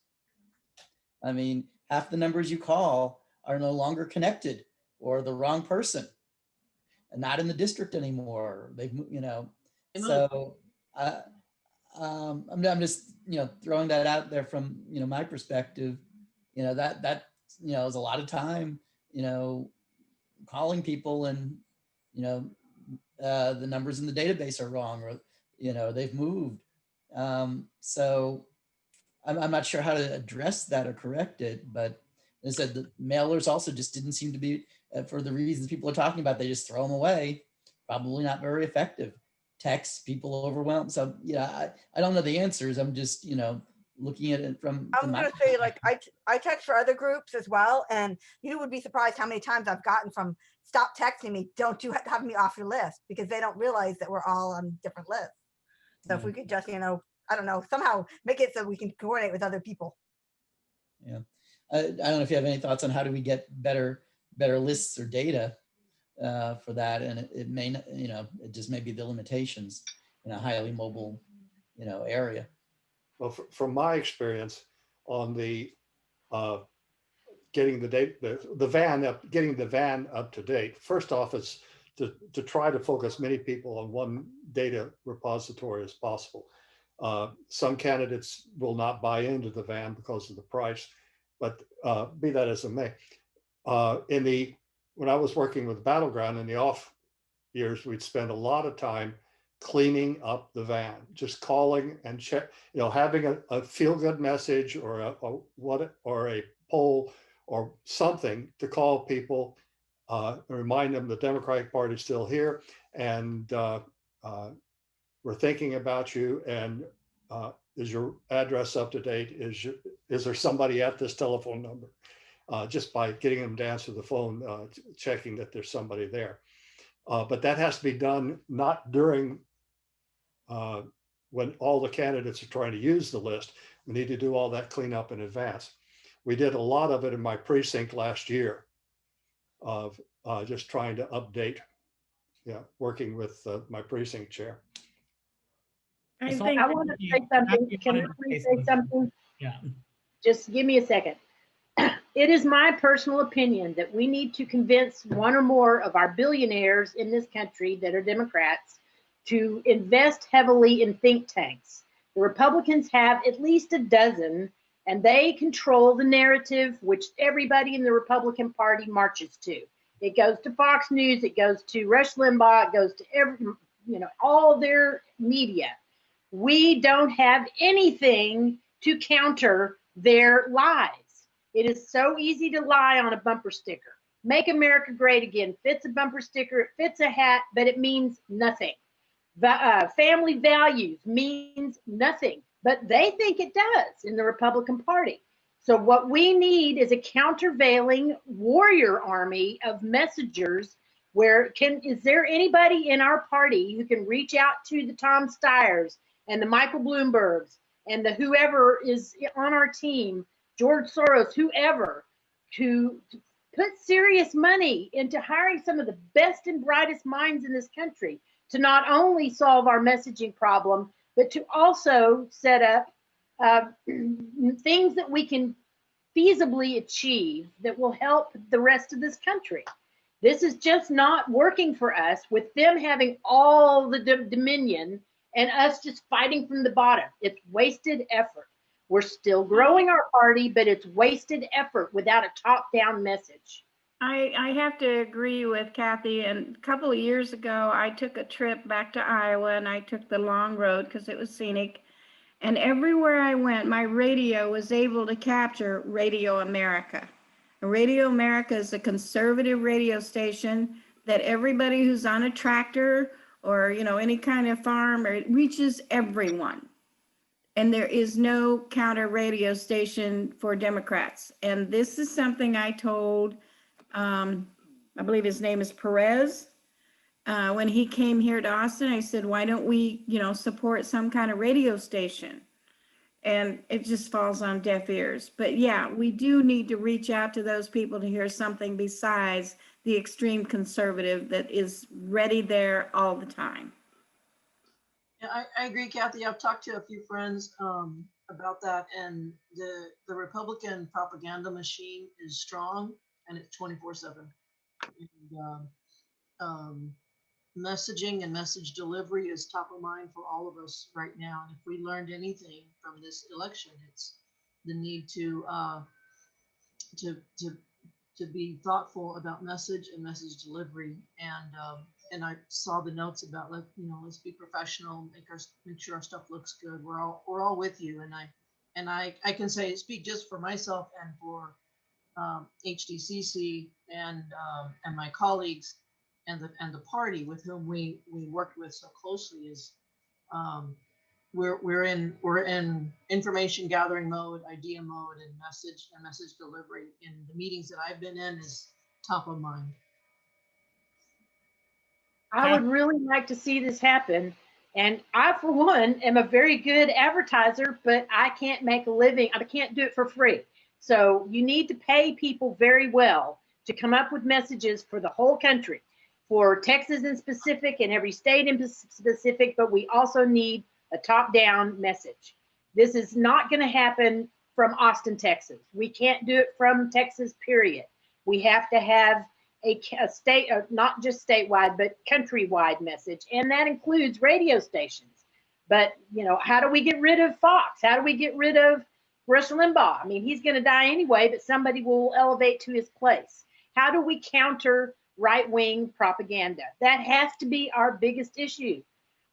Speaker 6: I mean, half the numbers you call are no longer connected or the wrong person and not in the district anymore. They've, you know, so I'm just, you know, throwing that out there from, you know, my perspective, you know, that, you know, is a lot of time, you know, calling people and, you know, the numbers in the database are wrong or, you know, they've moved. So I'm not sure how to address that or correct it, but as I said, the mailers also just didn't seem to be, for the reasons people are talking about, they just throw them away. Probably not very effective. Text, people overwhelmed. So yeah, I don't know the answers. I'm just, you know, looking at it from
Speaker 13: I was
Speaker 6: my
Speaker 13: gonna say, like, I text for other groups as well, and you would be surprised how many times I've gotten from stop texting me, don't you have me off your list, because they don't realize that we're all on different lists. So if we could just, you know, I don't know, somehow make it so we can coordinate with other people.
Speaker 6: Yeah, I don't know if you have any thoughts on how do we get better lists or data for that, and it may not, you know, it just may be the limitations in a highly mobile, you know, area.
Speaker 14: Well, from my experience on the getting the data, the van up, getting the van up to date. First off, is to try to focus many people on one data repository as possible. Some candidates will not buy into the van because of the price, but be that as it may. When I was working with Battleground in the off years, we'd spend a lot of time cleaning up the van, just calling and check, you know, having a feel-good message or a poll or something to call people, remind them the Democratic Party is still here, and we're thinking about you, and is your address up to date? Is there somebody at this telephone number? Just by getting them to answer the phone, checking that there's somebody there. But that has to be done not during when all the candidates are trying to use the list. We need to do all that cleanup in advance. We did a lot of it in my precinct last year of just trying to update, working with my precinct chair.
Speaker 2: I
Speaker 9: So
Speaker 2: think
Speaker 15: I want to say something. Can I please say something?
Speaker 9: Yeah.
Speaker 15: Just give me a second. It is my personal opinion that we need to convince one or more of our billionaires in this country that are Democrats to invest heavily in think tanks. The Republicans have at least a dozen, and they control the narrative which everybody in the Republican Party marches to. It goes to Fox News, it goes to Rush Limbaugh, it goes to every, you know, all their media. We don't have anything to counter their lies. It is so easy to lie on a bumper sticker. Make America Great Again fits a bumper sticker, it fits a hat, but it means nothing. Family values means nothing, but they think it does in the Republican Party. So what we need is a countervailing warrior army of messengers. Is there anybody in our party who can reach out to the Tom Steyers and the Michael Bloombergs and the whoever is on our team, George Soros, whoever, to put serious money into hiring some of the best and brightest minds in this country to not only solve our messaging problem, but to also set up things that we can feasibly achieve that will help the rest of this country. This is just not working for us with them having all the dominion and us just fighting from the bottom. It's wasted effort. We're still growing our party, but it's wasted effort without a top-down message.
Speaker 2: I have to agree with Kathy. And a couple of years ago, I took a trip back to Iowa, and I took the long road because it was scenic. And everywhere I went, my radio was able to capture Radio America. And Radio America is a conservative radio station that everybody who's on a tractor or, you know, any kind of farm, or it reaches everyone. And there is no counter radio station for Democrats. And this is something I told, I believe his name is Perez. When he came here to Austin, I said, why don't we, you know, support some kind of radio station? and it just falls on deaf ears. But yeah, we do need to reach out to those people to hear something besides the extreme conservative that is ready there all the time.
Speaker 8: Yeah, I agree, Kathy. I've talked to a few friends about that, and the Republican propaganda machine is strong, and it's 24/7. And, messaging and message delivery is top of mind for all of us right now. And if we learned anything from this election, it's the need to to be thoughtful about message and message delivery. And I saw the notes about let's be professional, make sure our stuff looks good. We're all with you. And I can speak just for myself and for HDCC and my colleagues and the party with whom we worked with so closely is we're in information gathering mode, idea mode, and message delivery. In the meetings that I've been in is top of mind.
Speaker 15: I would really like to see this happen. And I, for one, am a very good advertiser, but I can't make a living. I can't do it for free. So you need to pay people very well to come up with messages for the whole country, for Texas in specific and every state in specific, but we also need a top-down message. This is not going to happen from Austin, Texas. We can't do it from Texas, period. We have to have a state, not just statewide, but countrywide message, and that includes radio stations. But, how do we get rid of Fox? How do we get rid of Rush Limbaugh? I mean, he's going to die anyway, but somebody will elevate to his place. How do we counter right-wing propaganda? That has to be our biggest issue.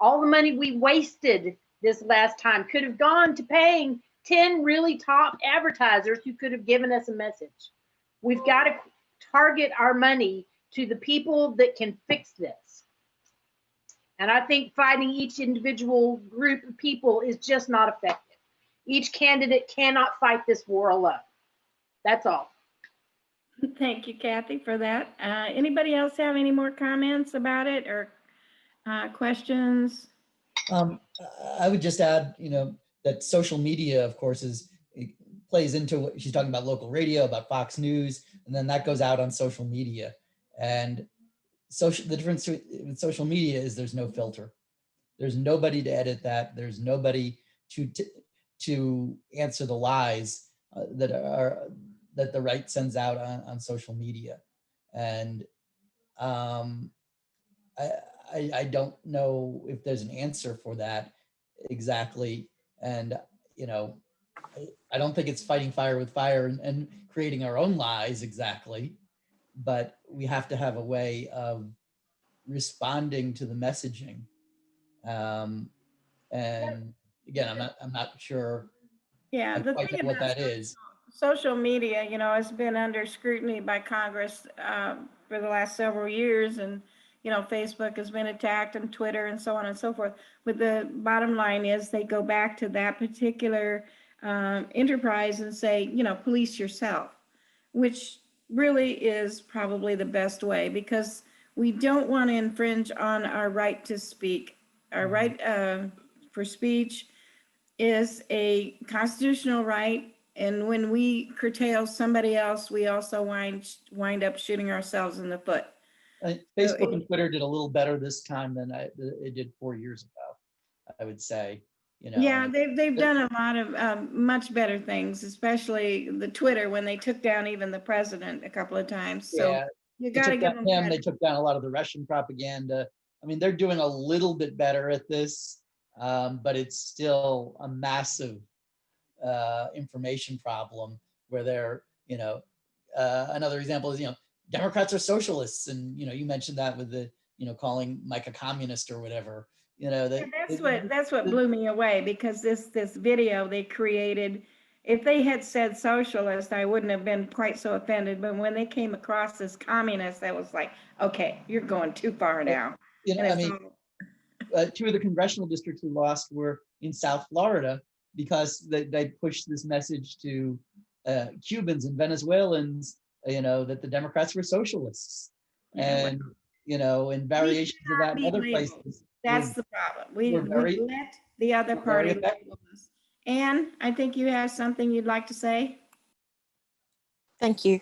Speaker 15: All the money we wasted this last time could have gone to paying 10 really top advertisers who could have given us a message. We've got to target our money to the people that can fix this. And I think fighting each individual group of people is just not effective. Each candidate cannot fight this war alone. That's all.
Speaker 2: Thank you, Kathy, for that. Anybody else have any more comments about it or questions?
Speaker 6: I would just add, that social media, of course, plays into what she's talking about, local radio, about Fox News, and then that goes out on social media. And the difference with social media is there's no filter. There's nobody to edit that. There's nobody to answer the lies that the right sends out on social media. And I don't know if there's an answer for that exactly. And, I don't think it's fighting fire with fire and creating our own lies exactly, but we have to have a way of responding to the messaging. And again, I'm not sure.
Speaker 2: Yeah, the
Speaker 6: quite
Speaker 2: thing
Speaker 6: know what
Speaker 2: about
Speaker 6: that is.
Speaker 2: social media, has been under scrutiny by Congress for the last several years, and Facebook has been attacked, and Twitter, and so on and so forth. But the bottom line is they go back to that particular enterprise and say, police yourself, which really is probably the best way, because we don't want to infringe on our right to speak. Our right for speech is a constitutional right. And when we curtail somebody else, we also wind up shooting ourselves in the foot.
Speaker 6: Facebook and Twitter did a little better this time than it did 4 years ago, I would say.
Speaker 2: Yeah, they've done a lot of much better things, especially the Twitter, when they took down even the president a couple of times. So
Speaker 6: yeah,
Speaker 2: you got to give them
Speaker 6: credit. They took down a lot of the Russian propaganda. I mean, they're doing a little bit better at this, but it's still a massive information problem where they're, another example is, Democrats are socialists. And, you mentioned that with the, calling Mike a communist or whatever,
Speaker 2: that's what blew me away, because this video they created, if they had said socialist, I wouldn't have been quite so offended. But when they came across as communist, that was like, okay, you're going too far now.
Speaker 6: Two of the congressional districts we lost were in South Florida because they pushed this message to Cubans and Venezuelans, that the Democrats were socialists. And, in variations of that in other places.
Speaker 2: That's the problem. We let the other party label us. Anne, I think you have something you'd like to say.
Speaker 16: Thank you.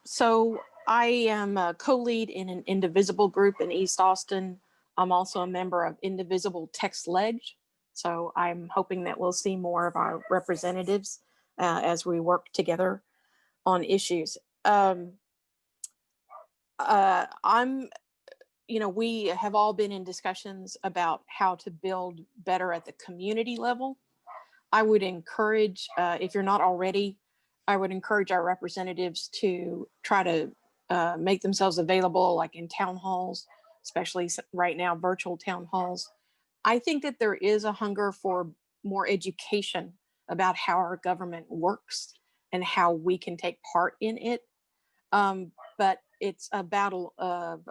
Speaker 16: So I am a co-lead in an Indivisible group in East Austin. I'm also a member of Indivisible Text Ledge. So I'm hoping that we'll see more of our representatives as we work together on issues. We have all been in discussions about how to build better at the community level. I would encourage, if you're not already, I would encourage our representatives to try to make themselves available, like in town halls, especially right now, virtual town halls. I think that there is a hunger for more education about how our government works and how we can take part in it. But it's a battle of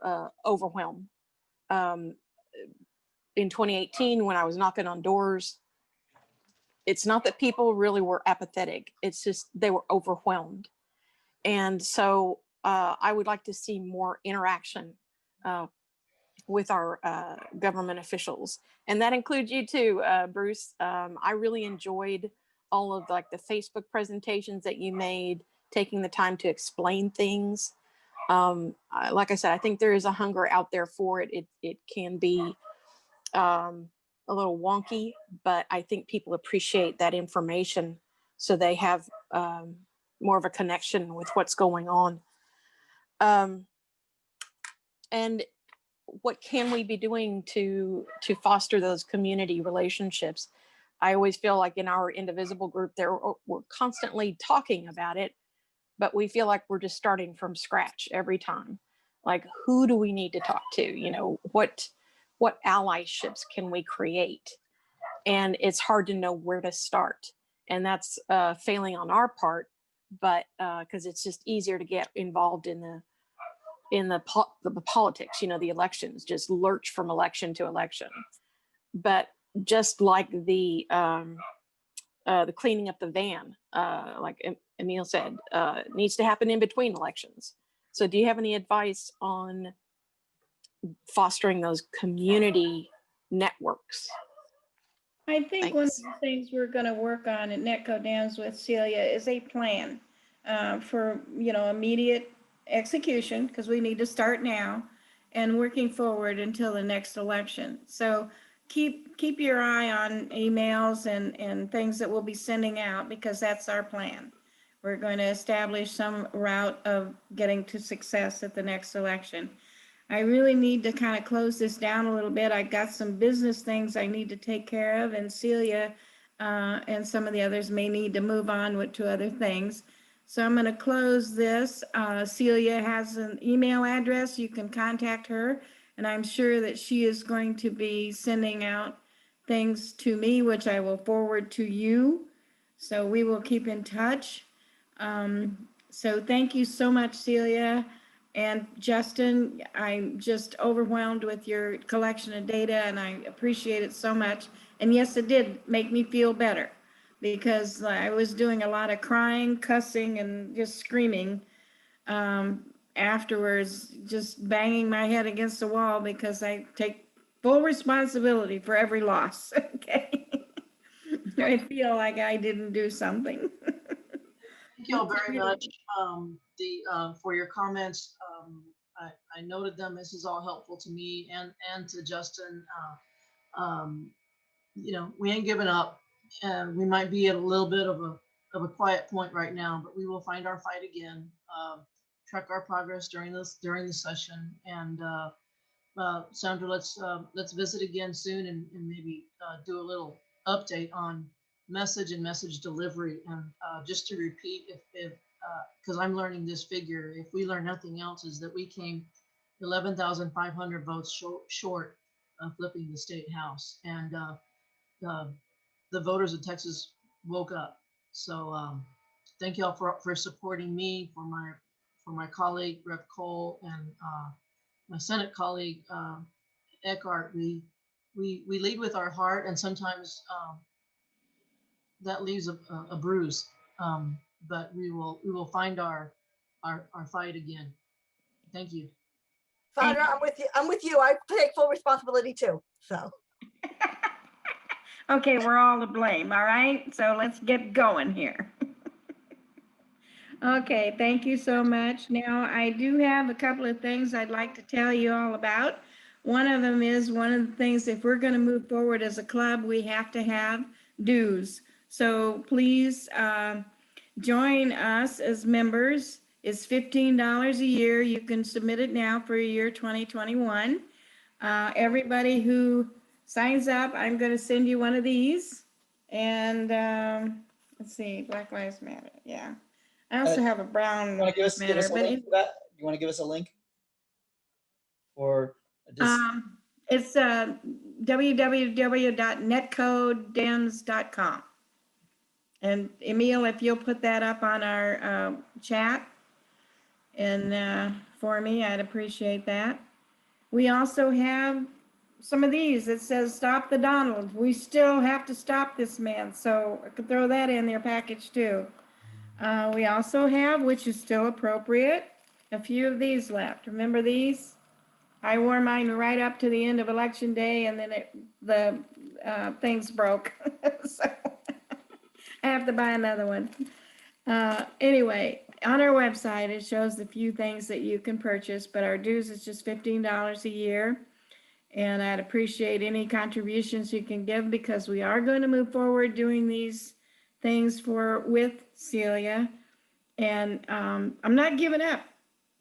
Speaker 16: overwhelm. In 2018, when I was knocking on doors, it's not that people really were apathetic. It's just they were overwhelmed. And so I would like to see more interaction with our government officials. And that includes you too, Bruce. I really enjoyed all of like the Facebook presentations that you made, taking the time to explain things. Like I said, I think there is a hunger out there for it. It can be a little wonky, but I think people appreciate that information, so they have more of a connection with what's going on. And what can we be doing to foster those community relationships? I always feel like in our Indivisible group, we're constantly talking about it, but we feel like we're just starting from scratch every time. Like, who do we need to talk to? You know, what allyships can we create? And it's hard to know where to start. And that's failing on our part, but because it's just easier to get involved in the politics, you know, the elections, just lurch from election to election. But just like the cleaning up the van, like Emil said, needs to happen in between elections. So do you have any advice on fostering those community networks?
Speaker 2: I think one of the things we're going to work on at NETCoDems with Celia is a plan for, immediate execution, because we need to start now, and working forward until the next election. So keep your eye on emails and things that we'll be sending out, because that's our plan. We're going to establish some route of getting to success at the next election. I really need to kind of close this down a little bit. I got some business things I need to take care of, and Celia and some of the others may need to move on to other things. So I'm going to close this. Celia has an email address. You can contact her, and I'm sure that she is going to be sending out things to me, which I will forward to you. So we will keep in touch. So thank you so much, Celia. And Justin, I'm just overwhelmed with your collection of data, and I appreciate it so much. And yes, it did make me feel better, because I was doing a lot of crying, cussing, and just screaming afterwards, just banging my head against the wall, because I take full responsibility for every loss. Okay. I feel like I didn't do something.
Speaker 8: Thank you all very much for your comments. I noted them. This is all helpful to me and to Justin. We ain't giving up. We might be at a little bit of a quiet point right now, but we will find our fight again. Track our progress during the session. And Sandra, let's visit again soon and maybe do a little update on message and message delivery. And just to repeat, if because I'm learning this figure, if we learn nothing else, is that we came 11,500 votes short of flipping the state house, and the voters of Texas woke up. So thank you all for supporting me, for my colleague Rep. Cole, and my Senate colleague Eckhardt. We lead with our heart, and sometimes that leaves a bruise. But we will find our fight again. Thank you.
Speaker 13: Sandra, I'm with you. I take full responsibility too. So
Speaker 2: Okay, we're all to blame, all right? So let's get going here. Okay, thank you so much. Now, I do have a couple of things I'd like to tell you all about. One of them is one of the things, if we're going to move forward as a club, we have to have dues. So please join us as members. It's $15 a year. You can submit it now for year 2021. Everybody who signs up, I'm going to send you one of these. And let's see, Black Lives Matter. Yeah. I also have a brown
Speaker 6: You want to give us a
Speaker 2: matter, but
Speaker 6: link for that? You want to give us a link? Or just
Speaker 2: it's www.NETCoDems.com. And Emil, if you'll put that up on our chat and for me, I'd appreciate that. We also have some of these. It says stop the Donald. We still have to stop this man. So I could throw that in their package too. We also have, which is still appropriate, a few of these left. Remember these? I wore mine right up to the end of election day, and then the things broke. So I have to buy another one. Anyway, on our website, it shows the few things that you can purchase, but our dues is just $15 a year. And I'd appreciate any contributions you can give, because we are going to move forward doing these things with Celia. And I'm not giving up.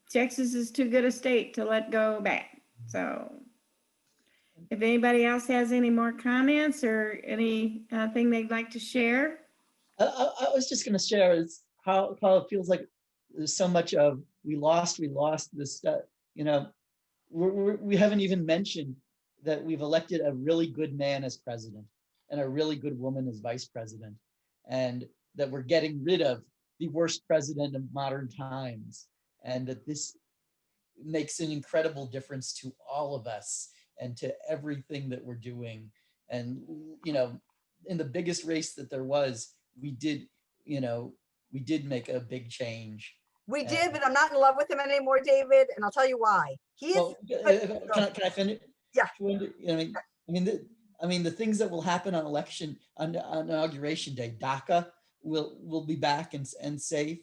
Speaker 2: Texas is too good a state to let go back. So if anybody else has any more comments or anything they'd like to share.
Speaker 6: I was just going to share is how it feels like there's so much of we lost this stuff. You know, we haven't even mentioned that we've elected a really good man as president and a really good woman as vice president, and that we're getting rid of the worst president of modern times, and that this makes an incredible difference to all of us and to everything that we're doing. And, you know, in the biggest race that there was, we did make a big change.
Speaker 13: We did, but I'm not in love with him anymore, David, and I'll tell you why. He is.
Speaker 6: Well, can I finish?
Speaker 13: Yeah.
Speaker 6: I mean, the things that will happen on inauguration day, DACA will be back and safe.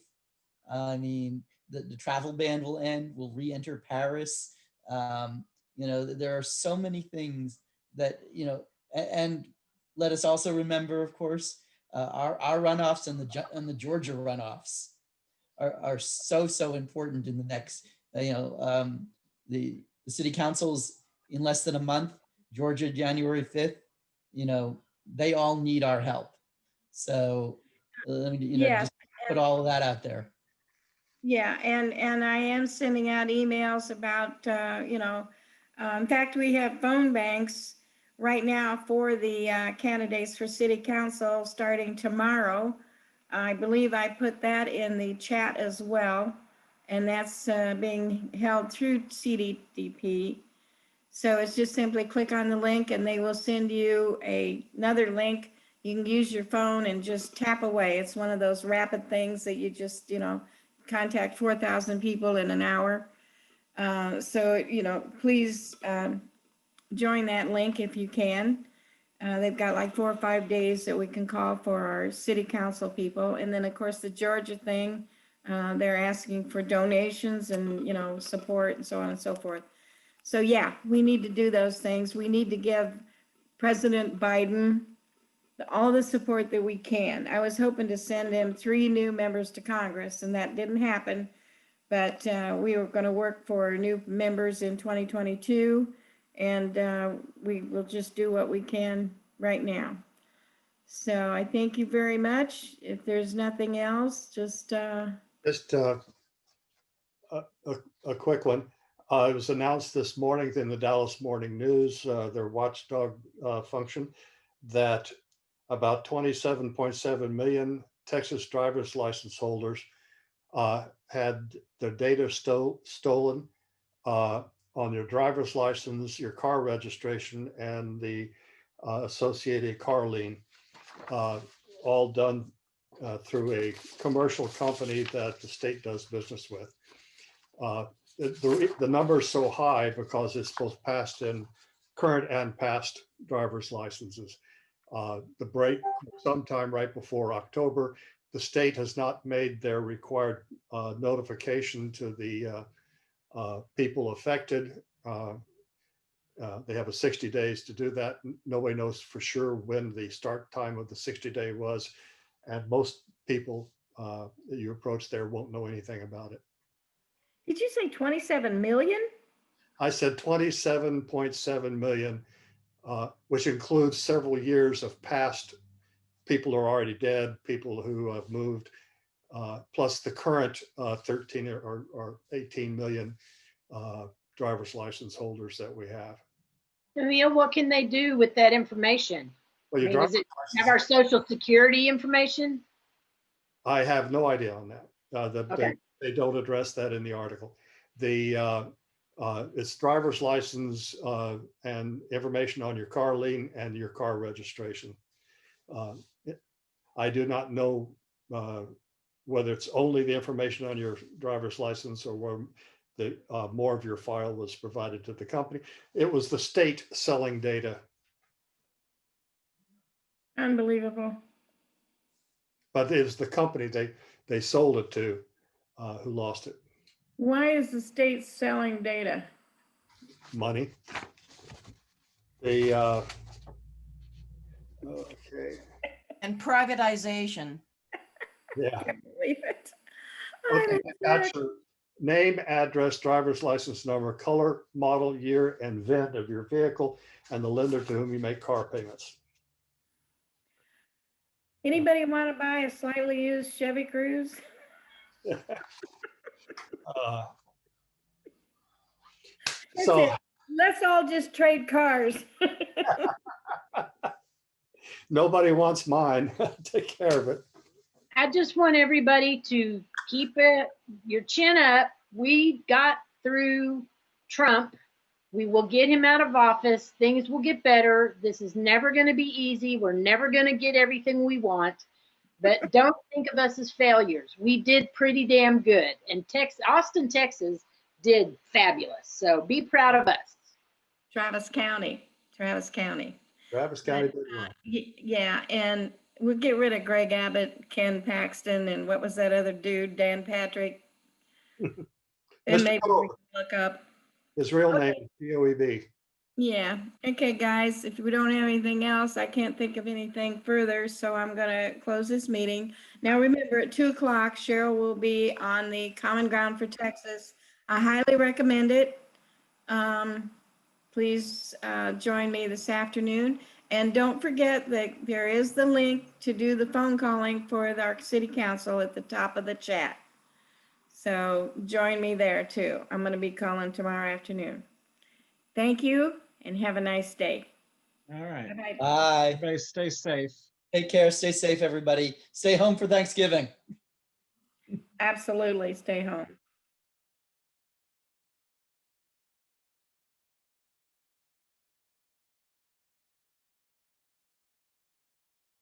Speaker 6: I mean, the travel ban will end. We'll re-enter Paris. You know, there are so many things that, you know, and let us also remember, of course, our runoffs and the Georgia runoffs are so important in the next, the city councils in less than a month, Georgia, January 5th, you know, they all need our help. So let me, just put all of that out there.
Speaker 2: Yeah, and I am sending out emails about, in fact, we have phone banks right now for the candidates for city council starting tomorrow. I believe I put that in the chat as well, and that's being held through CDDP. So it's just simply click on the link and they will send you another link. You can use your phone and just tap away. It's one of those rapid things that you just, contact 4,000 people in an hour. So, please join that link if you can. They've got like 4 or 5 days that we can call for our city council people. And then of course the Georgia thing, they're asking for donations and, support and so on and so forth. So yeah, we need to do those things. We need to give President Biden all the support that we can. I was hoping to send him 3 new members to Congress, and that didn't happen. But we were going to work for new members in 2022, and we will just do what we can right now. So I thank you very much. If there's nothing else, just
Speaker 14: a quick one. It was announced this morning in the Dallas Morning News, their watchdog function, that about 27.7 million Texas driver's license holders had their data stolen on your driver's license, your car registration, and the associated car lien, all done through a commercial company that the state does business with. The number is so high because it's both past and current and past driver's licenses. the break sometime right before October. The state has not made their required notification to the people affected. They have a 60 days to do that. Nobody knows for sure when the start time of the 60-day was. And most people that you approach there won't know anything about it.
Speaker 2: Did you say 27 million?
Speaker 14: I said 27.7 million, which includes several years of past people who are already dead, people who have moved, plus the current 13 or 18 million driver's license holders that we have.
Speaker 15: Emil, what can they do with that information?
Speaker 14: Well,
Speaker 15: I mean, does it have our social security information?
Speaker 14: I have no idea on that.
Speaker 15: Okay.
Speaker 14: They don't address that in the article. It's driver's license and information on your car lien and your car registration. I do not know whether it's only the information on your driver's license or where more of your file was provided to the company. It was the state selling data.
Speaker 2: Unbelievable.
Speaker 14: But it was the company they sold it to who lost it.
Speaker 2: Why is the state selling data?
Speaker 14: Money. Okay.
Speaker 11: And privatization.
Speaker 14: Yeah.
Speaker 2: I can't believe it.
Speaker 14: Okay, that's your name, address, driver's license number, color, model, year, and VIN of your vehicle, and the lender to whom you make car payments.
Speaker 2: Anybody want to buy a slightly used Chevy Cruze?
Speaker 14: So
Speaker 2: let's all just trade cars.
Speaker 14: nobody wants mine. Take care of it.
Speaker 15: I just want everybody to keep your chin up. We got through Trump. We will get him out of office. Things will get better. This is never going to be easy. We're never going to get everything we want. But don't think of us as failures. We did pretty damn good. And Austin, Texas did fabulous. So be proud of us.
Speaker 2: Travis County.
Speaker 14: Travis County did well.
Speaker 2: Yeah, and we'll get rid of Greg Abbott, Ken Paxton, and what was that other dude, Dan Patrick? And maybe we can look up.
Speaker 14: His real name is POEB.
Speaker 2: Yeah. Okay, guys, if we don't have anything else, I can't think of anything further, so I'm going to close this meeting. Now, remember, at 2 o'clock, Sheryl will be on the Common Ground for Texas. I highly recommend it. Please join me this afternoon. And don't forget that there is the link to do the phone calling for our city council at the top of the chat. So join me there too. I'm going to be calling tomorrow afternoon. Thank you and have a nice day.
Speaker 4: All right.
Speaker 2: Bye-bye.
Speaker 6: Bye.
Speaker 4: Everybody stay safe.
Speaker 6: Take care. Stay safe, everybody. Stay home for Thanksgiving.
Speaker 2: Absolutely. Stay home.